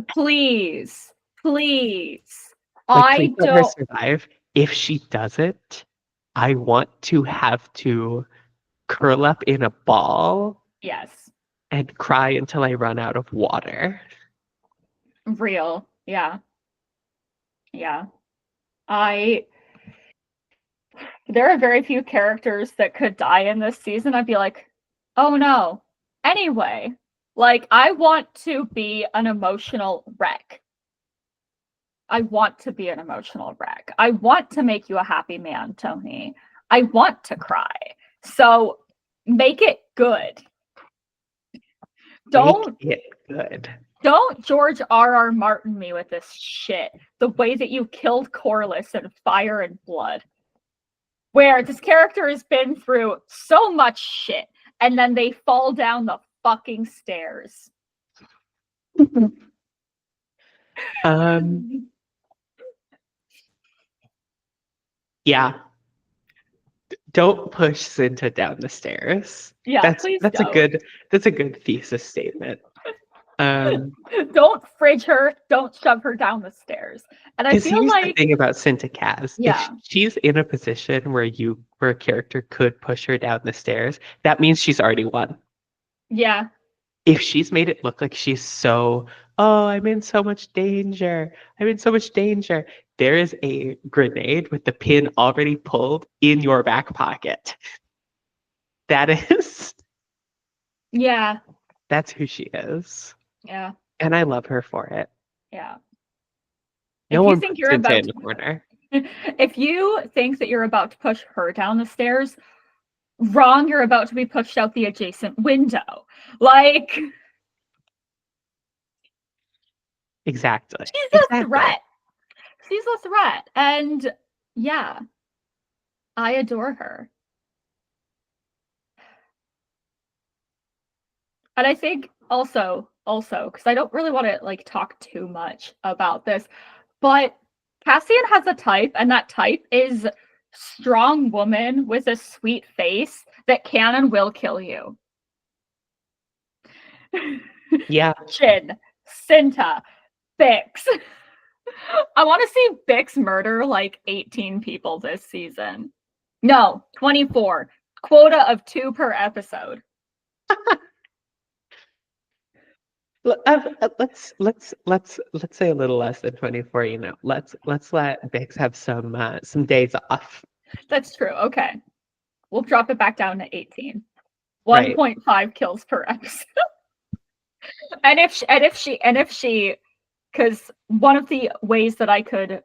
Please. Please. Like, please I let her don't. survive. If she doesn't, I want to have to curl up in a ball Yes. and cry until I run out of water. Real. Yeah. Yeah. I. There are very few characters that could die in this season. I'd be like, oh no. Anyway, like, I want to be an emotional wreck. I want to be an emotional wreck. I want to make you a happy man, Tony. I want to cry. So make it good. Don't Make it good. don't George R.R. Martin me with this shit. The way that you killed Corlys in Fire and Blood. Where this character has been through so much shit and then they fall down the fucking stairs. Yeah. Don't push Cinta down the stairs. Yeah, please That's don't. a good thesis statement. Don't fridge her. Don't shove her down the stairs. And I Because feel here's the like, thing about Cinta Kaz. If yeah, she's in a position where a character could push her down the stairs, that means she's already won. yeah, If she's made it look like she's so, oh, I'm in so much danger. I'm in so much danger. There is a grenade with the pin already pulled in your back pocket. That is, yeah, that's who she is. yeah, And I love her for it. yeah. No If you one think puts you're Cinta about in the corner. if you think that you're about to push her down the stairs, wrong, you're about to be pushed out the adjacent window. Like, Exactly. she's a Exactly. threat. She's a threat. And yeah, I adore her. And I think also, because I don't really want to like talk too much about this, but Cassian has a type, and that type is strong woman with a sweet face that can and will kill you. Yeah. Shin, Cinta, Bix. I want to see Bix murder like 18 people this season. No, 24. Quota of 2 per episode. Let's say a little less than 24. Let's let Bix have some days off. That's true. Okay. We'll drop it back down to 18. Right. 1.5 kills per episode. and if she because one of the ways that I could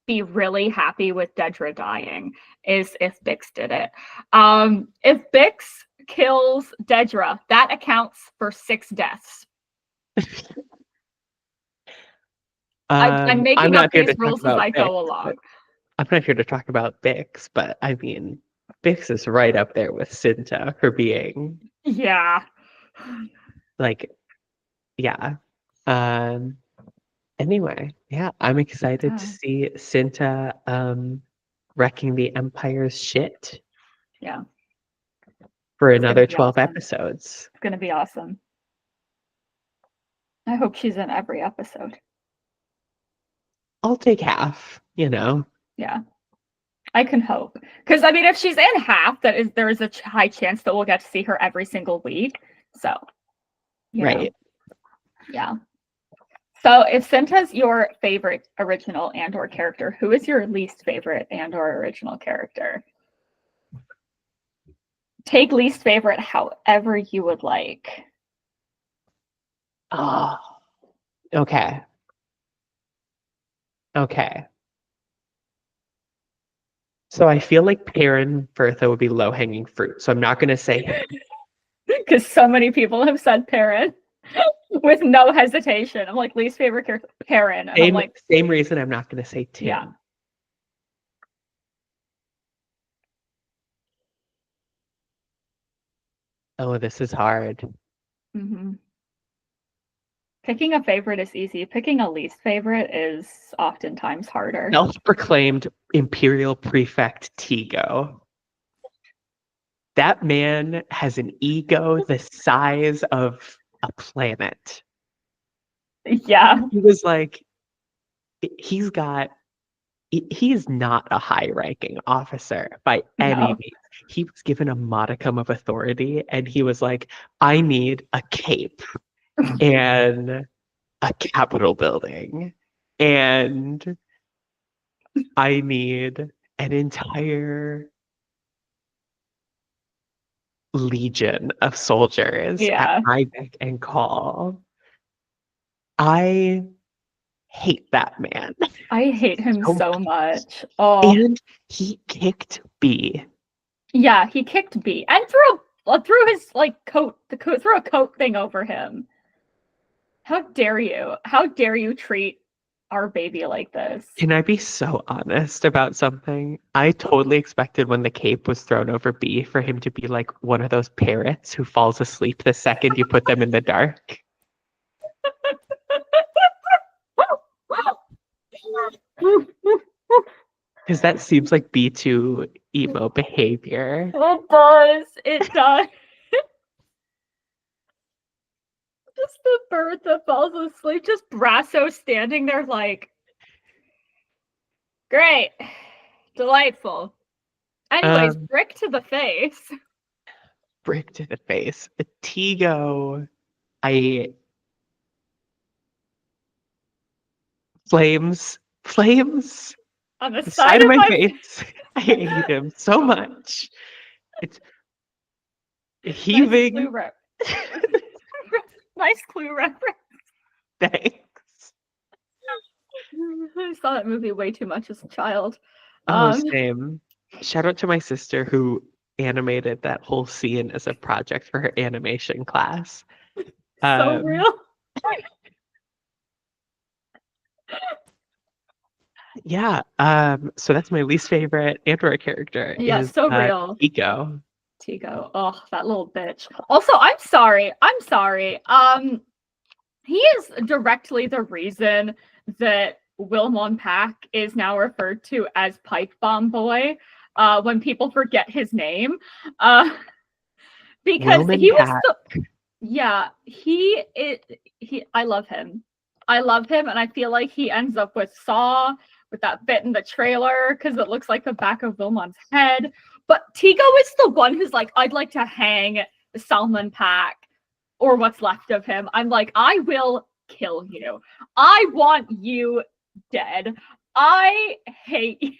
be really happy with Dedra dying is if Bix did it. If Bix kills Dedra, that accounts for 6 deaths. I'm I'm making not up here to these talk rules as about I Bix, go but along. I'm not here to talk about Bix, but I mean, Bix is right up there with Cinta for being Yeah. like, yeah. Um, anyway, yeah, I'm excited to see Cinta wrecking the Empire's shit. Yeah. For It's gonna another be 12 awesome. episodes. It's gonna be awesome. I hope she's in every episode. I'll take half, you know. Yeah, I can hope. Because I mean, if she's in half, there is a high chance that we'll get to see her every single week. So, Right. Yeah. So, if Cinta's your favorite original Andor character, who is your least favorite Andor original character? Take least favorite however you would like. Oh, okay. Okay. So I feel like Perrin Bertha would be low-hanging fruit. So I'm not going to say him. Because so many people have said Perrin with no hesitation. I'm like, least favorite character, Perrin. And I'm like, Same reason I'm not going to say Tim. Yeah. Oh, this is hard. Mm-hmm. Picking a favorite is easy. Picking a least favorite is oftentimes harder. Self-proclaimed Imperial Prefect Tigo. That man has an ego the size of a planet. Yeah. He was like, he is not a high-ranking officer by any means. He was given a modicum of authority, and he was like, I need a cape and a Capitol building, and I need an entire legion of soldiers at my beck and call. I hate that man. I hate him so much. Oh. And he kicked B. Yeah, he kicked B and threw his coat, threw a coat thing over him. How dare you? How dare you treat our baby like this? Can I be so honest about something? I totally expected when the cape was thrown over B for him to be like one of those parrots who falls asleep the second you put them in the dark. Because that seems like B2 emo behavior. It does. It does. Just the bird that falls asleep, just Brasso standing there like, great, delightful. Anyways, brick to the face. Brick to the face. Tigo, flames on the side of my face. I hate him so much. It's heaving. Nice clue reference. Thanks. I saw that movie way too much as a child. Same. Shout out to my sister who animated that whole scene as a project for her animation class. So real. Yeah. So that's my least favorite Andor character. Yeah, is, so real. Tigo. Oh, that little bitch. Also, I'm sorry. He is directly the reason that Wilmon Pack is now referred to as Pipe Bomb Boy when people forget his name. Because Wilmon he Pack. I love him. And I feel like he ends up with Saw, with that bit in the trailer, because it looks like the back of Wilmon's head. But Tigo is the one who's like, I'd like to hang Salmon Pack, or what's left of him. I'm like, I will kill you. I want you dead. I hate you.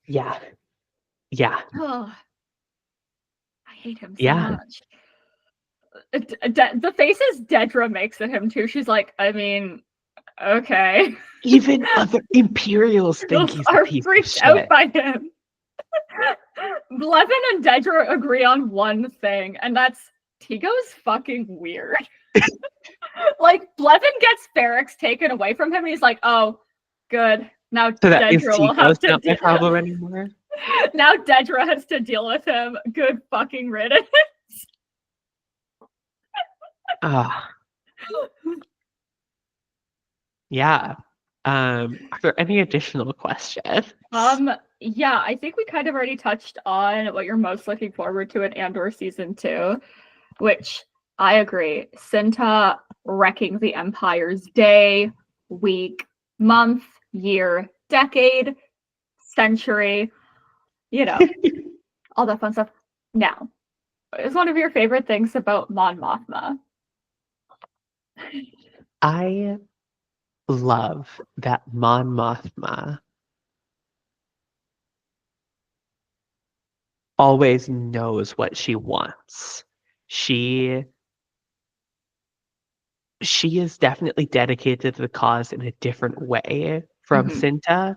Yeah. Oh, I hate him so much. The faces Dedra makes at him too. She's like, I mean, okay. Even other Imperials think he's a piece freaked of shit. out by him. Blevin and Dedra agree on one thing, and that's Tigo's fucking weird. Like, Blevin gets Ferrex taken away from him, and he's like, oh, good. Now so Dedra will have to not my problem anymore. Now Dedra has to deal with him. Good fucking riddance. Yeah. Are there any additional questions? Yeah, I think we kind of already touched on what you're most looking forward to in Andor Season 2, which I agree. Cinta wrecking the Empire's day week, month, year, decade, century, all that fun stuff. Now, is one of your favorite things about Mon Mothma? I love that Mon Mothma always knows what she wants. She is definitely dedicated to the cause in a different way from Cinta.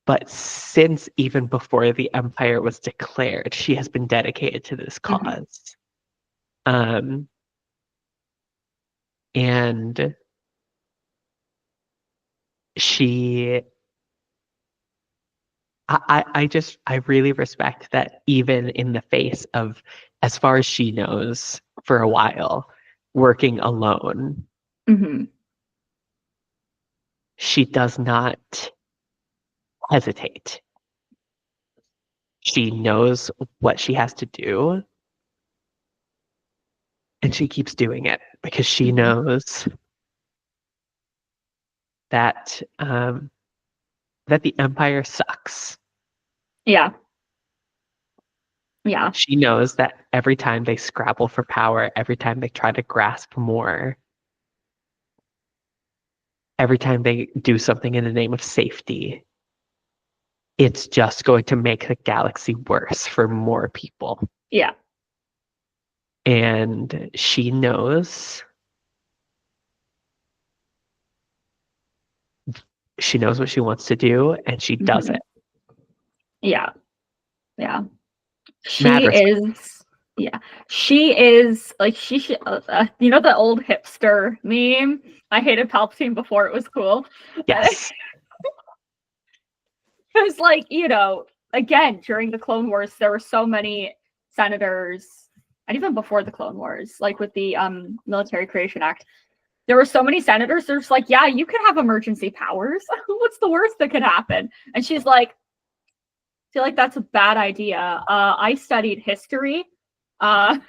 But since even before the Empire was declared, she has been dedicated to this cause. And she I really respect that even in the face of, as far as she knows, for a while, working alone, she does not hesitate. She knows what she has to do, and she keeps doing it because she knows that that the Empire sucks. Yeah. Yeah. She knows that every time they scrabble for power, every time they try to grasp more, every time they do something in the name of safety, it's just going to make the galaxy worse for more people. Yeah. And she knows what she wants to do, and she does it. Yeah. Yeah. Mad respect. She is like, she should, the old hipster meme, I hated Palpatine before it was cool. Yes. Because, like, again, during the Clone Wars, there were so many senators, and even before the Clone Wars, like with the Military Creation Act, there were so many senators. They're just like, yeah, you can have emergency powers. What's the worst that could happen? And she's like, I feel like that's a bad idea. I studied history. Mon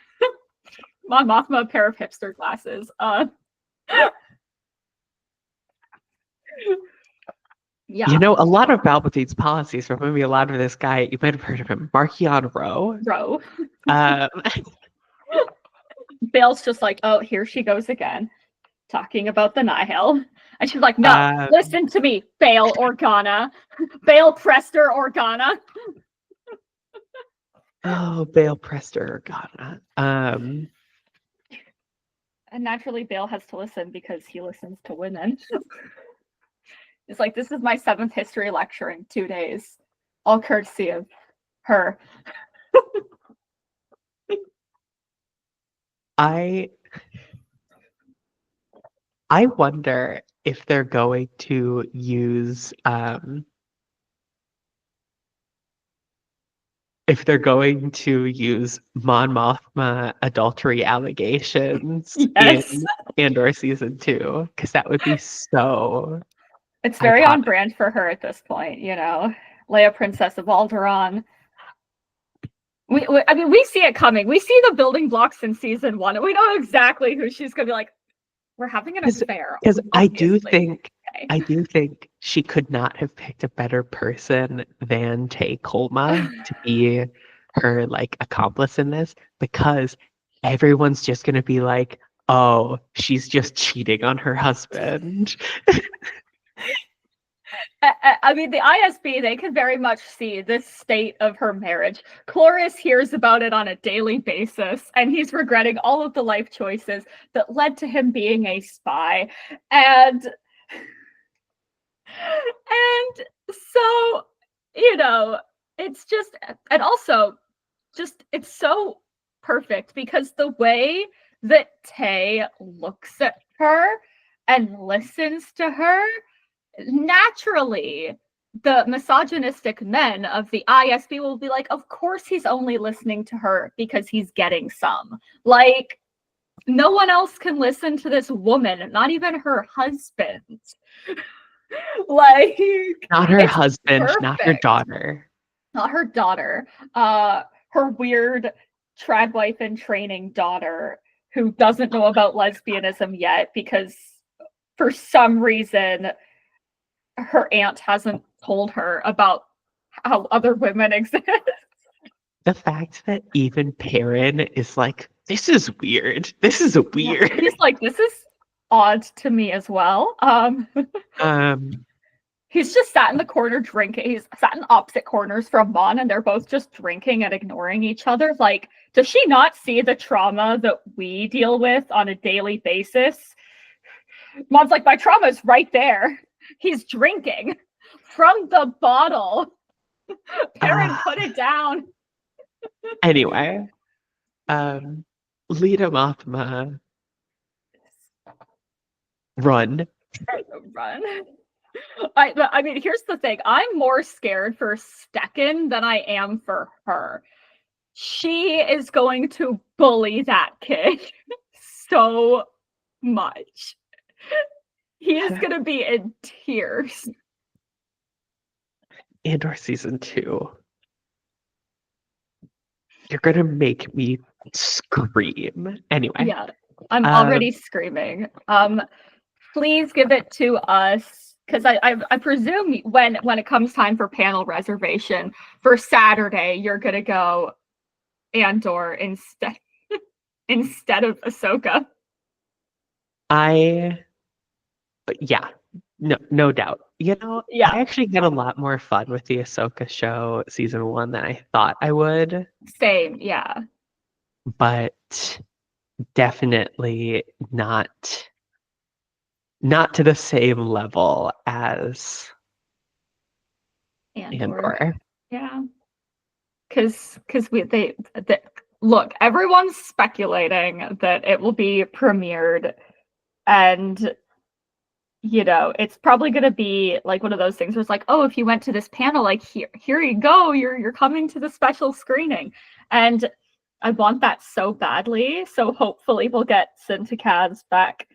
Mothma, a pair of hipster glasses. Yeah. You know, a lot of Palpatine's policies remind me a lot of this guy. You might have heard of him, Marchion Ro. Bale's just like, oh, here she goes again, talking about the Nihil. And she's like, no, listen to me, Bale Organa. Bale Prester Organa. Oh, Bale Prester Organa. And naturally, Bale has to listen because he listens to women. It's like, this is my 7th history lecture in 2 days, all courtesy of her. I wonder if they're going to use Mon Mothma adultery allegations in Andor season 2, because that would be so. It's very iconic. On brand for her at this point, Leia, Princess of Alderaan. We see it coming. We see the building blocks in season 1, and we know exactly who she's gonna be like. We're having an affair. Because I do think she could not have picked a better person than Tay Kolma to be her like accomplice in this, because everyone's just gonna be like, oh, she's just cheating on her husband. I mean, the ISB, they can very much see this state of her marriage. Cloris hears about it on a daily basis, and he's regretting all of the life choices that led to him being a spy. And so, it's just, and also, just, it's so perfect because the way that Tay looks at her and listens to her, naturally, the misogynistic men of the ISB will be like, of course he's only listening to her because he's getting some. Like, no one else can listen to this woman, not even her husband. Like, not her husband, perfect. Not her daughter. Not her daughter. Her weird trad wife in training daughter who doesn't know about lesbianism yet because for some reason her aunt hasn't told her about how other women exist. The fact that even Perrin is like, this is weird. This is weird. He's like, this is odd to me as well. He's just sat in the corner drinking. He's sat in opposite corners from Mon, and they're both just drinking and ignoring each other. Like, does she not see the trauma that we deal with on a daily basis? Mon's like, my trauma is right there. He's drinking from the bottle. Perrin, put it down. Anyway, Lita Mothma, run. Run. I mean, here's the thing. I'm more scared for Stecken than I am for her. She is going to bully that kid so much. He is going to be in tears. Andor season 2. You're going to make me scream. Anyway. Yeah, I'm already screaming. Please give it to us, because I presume when it comes time for panel reservation for Saturday, you're gonna go Andor instead of Ahsoka. Yeah, no doubt. You know, Yeah, I actually had a lot more fun with the Ahsoka show season 1 than I thought I would. same. Yeah, but definitely not to the same level as Andor. Yeah, because look, everyone's speculating that it will be premiered, and it's probably going to be like one of those things where it's like, oh, if you went to this panel, like here you go, you're coming to the special screening, and I want that so badly. So hopefully we'll get Cinta Kaz back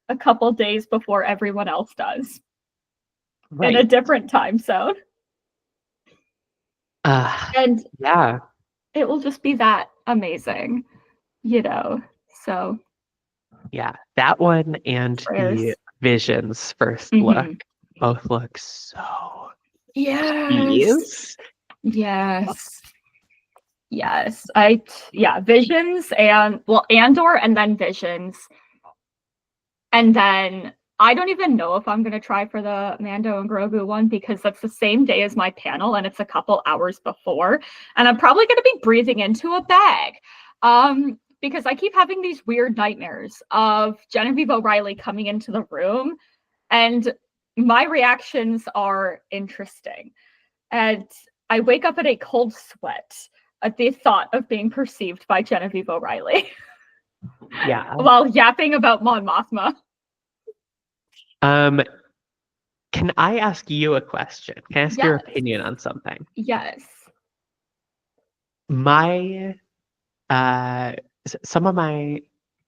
a couple days before everyone else does, in a different time zone. And yeah, it will just be that amazing, so yeah, that one and the Visions first look both look so yes. Visions, and Andor, and then Visions, and then I don't even know if I'm gonna try for the Mando and Grogu one, because that's the same day as my panel and it's a couple hours before, and I'm probably gonna be breathing into a bag, because I keep having these weird nightmares of Genevieve O'Reilly coming into the room, and my reactions are interesting, and I wake up in a cold sweat at the thought of being perceived by Genevieve O'Reilly. Yeah. While yapping about Mon Mothma. Can I ask you a question? Can I ask your opinion on something? Yes. My some of my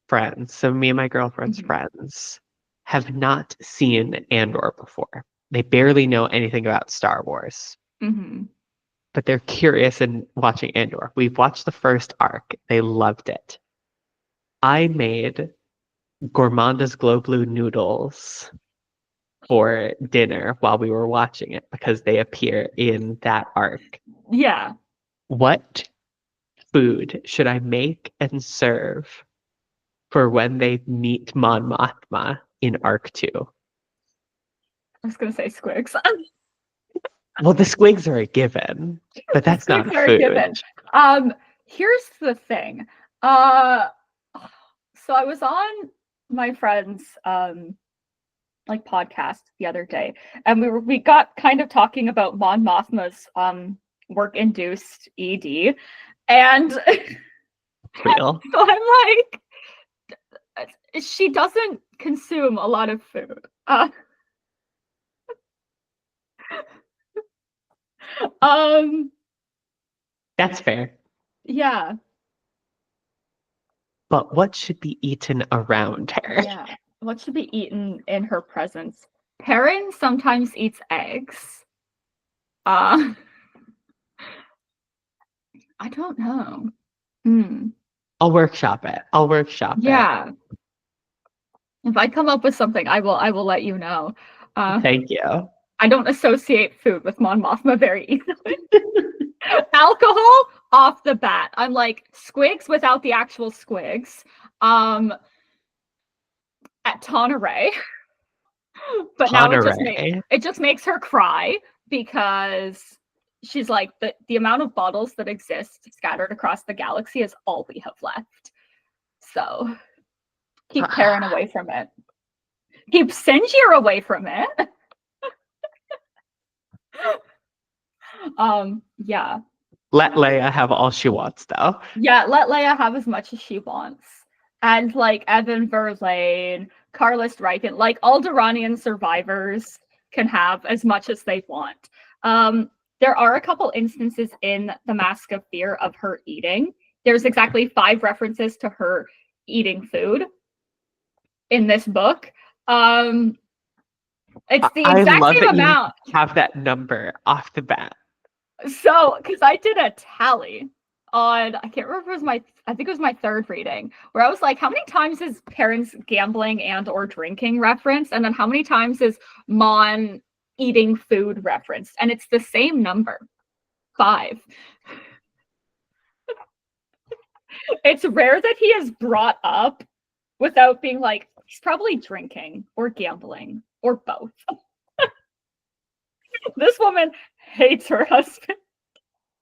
friends, so me and my girlfriend's friends, have not seen Andor before. They barely know anything about Star Wars. But they're curious in watching Andor. We've watched the first arc. They loved it. I made Gourmanda's Glow Blue noodles for dinner while we were watching it because they appear in that arc. Yeah. What food should I make and serve for when they meet Mon Mothma in arc 2? I was gonna say squigs. Well, the squigs are a given, but that's not a food. Given. Here's the thing. So I was on my friend's like podcast the other day, and we got kind of talking about Mon Mothma's work-induced ED, and real. So I'm like, she doesn't consume a lot of food. That's fair. Yeah. But what should be eaten around her? Yeah. What should be eaten in her presence? Perrin sometimes eats eggs. I don't know. I'll workshop it. Yeah. If I come up with something, I will let you know. Thank you. I don't associate food with Mon Mothma very easily. Alcohol off the bat. I'm like squigs without the actual squigs. At Tonneray. But now Honorary. it just makes her cry because she's like the amount of bottles that exist scattered across the galaxy is all we have left. So keep Perrin away from it. Keep Sinjir away from it. Yeah. Let Leia have all she wants, though. Yeah, let Leia have as much as she wants. And like Evan Verlaine, Carlos Riken, like Alderaanian survivors can have as much as they want. There are a couple instances in The Mask of Fear of her eating. There's exactly 5 references to her eating food in this book. It's the I exact love same that amount. you have that number off the bat. So, because I did a tally on, I can't remember, I think it was my 3rd reading, where I was like, how many times is Perrin's gambling and or drinking referenced? And then how many times is Mon eating food referenced? And it's the same number, 5. It's rare that he is brought up without being like, he's probably drinking or gambling or both. This woman hates her husband.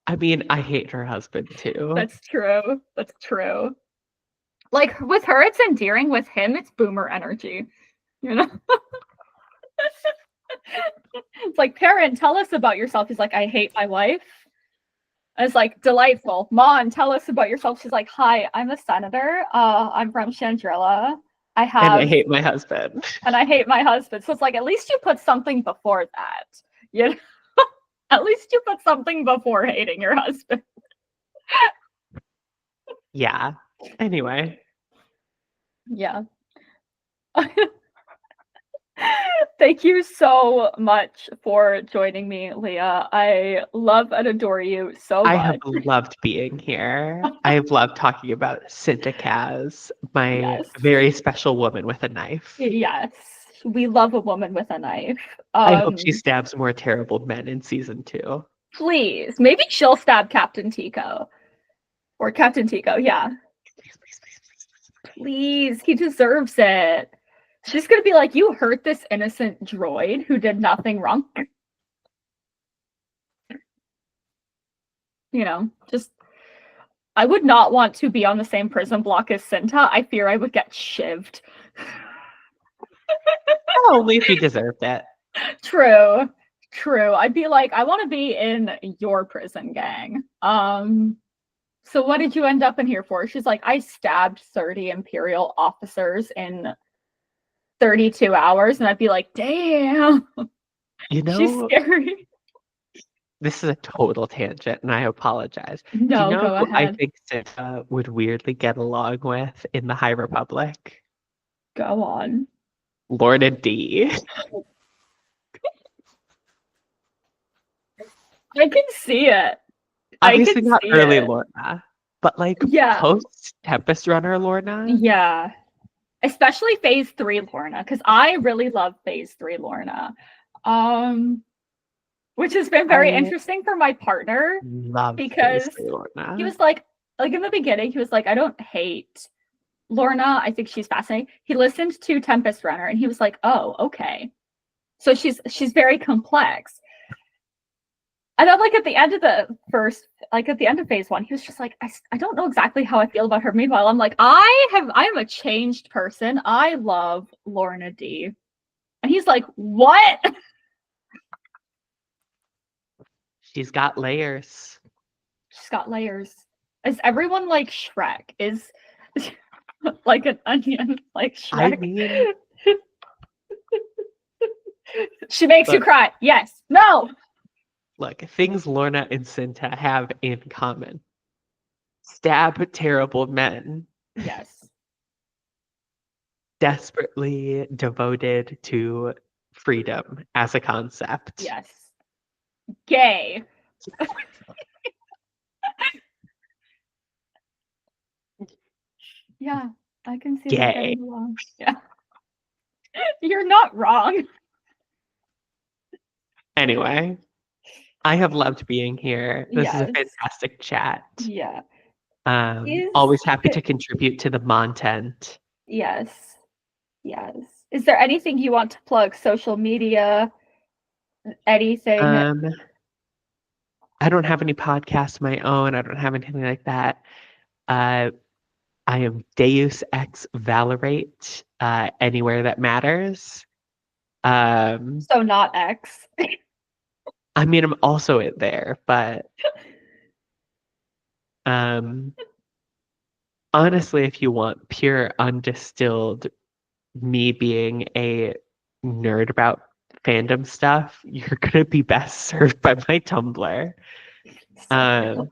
I mean, I hate her husband too. That's true. That's true. Like with her, it's endearing. With him, it's boomer energy. You know? It's like, Perrin, tell us about yourself. He's like, I hate my wife. And it's like, delightful. Mon, tell us about yourself. She's like, hi, I'm a senator. I'm from Chandrilla. And I hate my husband. And I hate my husband. So it's like, at least you put something before that. You know? At least you put something before hating your husband. Yeah. Anyway. Yeah. Thank you so much for joining me, Leah. I love and adore you so much. I have loved being here. I have loved talking about Cinta Kaz, my very special woman with a knife. Yes, we love a woman with a knife. I hope she stabs more terrible men in season 2. Please. Maybe she'll stab Captain Tico. Or Captain Tico, yeah. Please, he deserves it. She's gonna be like, you hurt this innocent droid who did nothing wrong. You know, just, I would not want to be on the same prison block as Cinta. I fear I would get shivved. Only if you deserved it. True. I'd be like, I want to be in your prison gang. So what did you end up in here for? She's like, I stabbed 30 Imperial officers in 32 hours. And I'd be like, damn. You know, she's scary. This is a total tangent, and I apologize. No, do you know go who I ahead. think Cinta would weirdly get along with in the High Republic? Go on. Lorna D. I can see it. Obviously not early Lorna, but like post Tempest Runner Lorna. Yeah. Especially Phase 3 Lorna, because I really love Phase 3 Lorna. Which has been very interesting for my partner. Because he was like in the beginning, he was like, I don't hate Lorna. I think she's fascinating. He listened to Tempest Runner and he was like, oh, okay. So she's very complex. And then, like, at the end of Phase 1, he was just like, I don't know exactly how I feel about her. Meanwhile, I'm like, I am a changed person. I love Lorna D. And he's like, what? She's got layers. She's got layers. Is everyone like Shrek? Is like an onion like Shrek? I mean, she makes you cry. Yes. No. Look, things Lorna and Cinta have in common. Stab terrible men. Yes. Desperately devoted to freedom as a concept. Yes. Gay. Yeah, I can see them getting along. Yeah. You're not wrong. Anyway, I have loved being here. This is a Yes. fantastic chat. Yeah. Always happy to contribute to the content. Yes. Yes. Is there anything you want to plug? Social media? Anything? I don't have any podcasts of my own. I don't have anything like that. I am deusexvalerate anywhere that matters. So not X. I mean, I'm also in there, but honestly, if you want pure undistilled me being a nerd about fandom stuff, you're gonna be best served by my Tumblr. So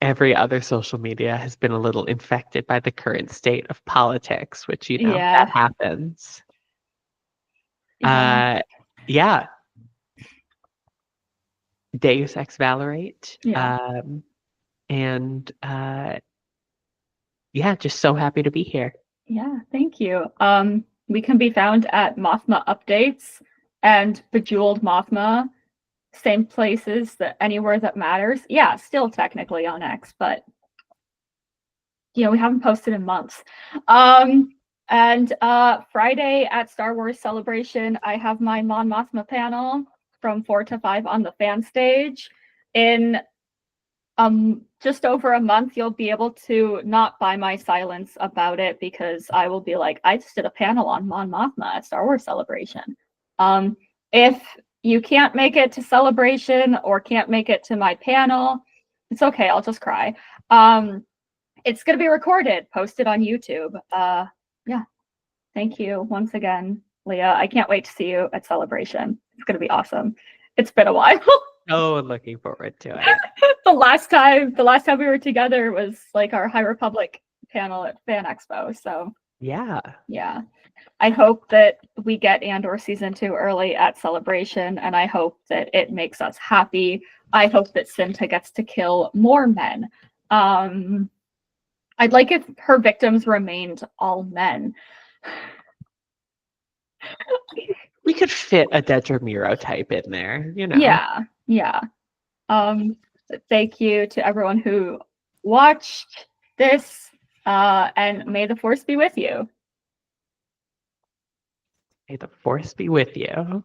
Every other social media has been a little infected by the current state of politics, which, that yeah. happens. Yeah. Yeah. Deus Ex Valerate. Yeah. And yeah, just so happy to be here. Yeah, thank you. We can be found at Mothma Updates and Bejeweled Mothma, same places that anywhere that matters. Yeah, still technically on X, but we haven't posted in months. And Friday at Star Wars Celebration, I have my Mon Mothma panel from 4 to 5 on the fan stage. In just over a month, you'll be able to not buy my silence about it, because I will be like, I just did a panel on Mon Mothma at Star Wars Celebration. If you can't make it to Celebration or can't make it to my panel, it's okay, I'll just cry. It's going to be recorded, posted on YouTube. Yeah. Thank you once again, Leah. I can't wait to see you at Celebration. It's going to be awesome. It's been a while. Oh, looking forward to it. the last time we were together was like our High Republic panel at Fan Expo. So yeah. I hope that we get Andor season 2 early at Celebration, and I hope that it makes us happy. I hope that Cinta gets to kill more men. I'd like if her victims remained all men. We could fit a Dedramiro type in there, Yeah. Thank you to everyone who watched this, and may the Force be with you. May the Force be with you.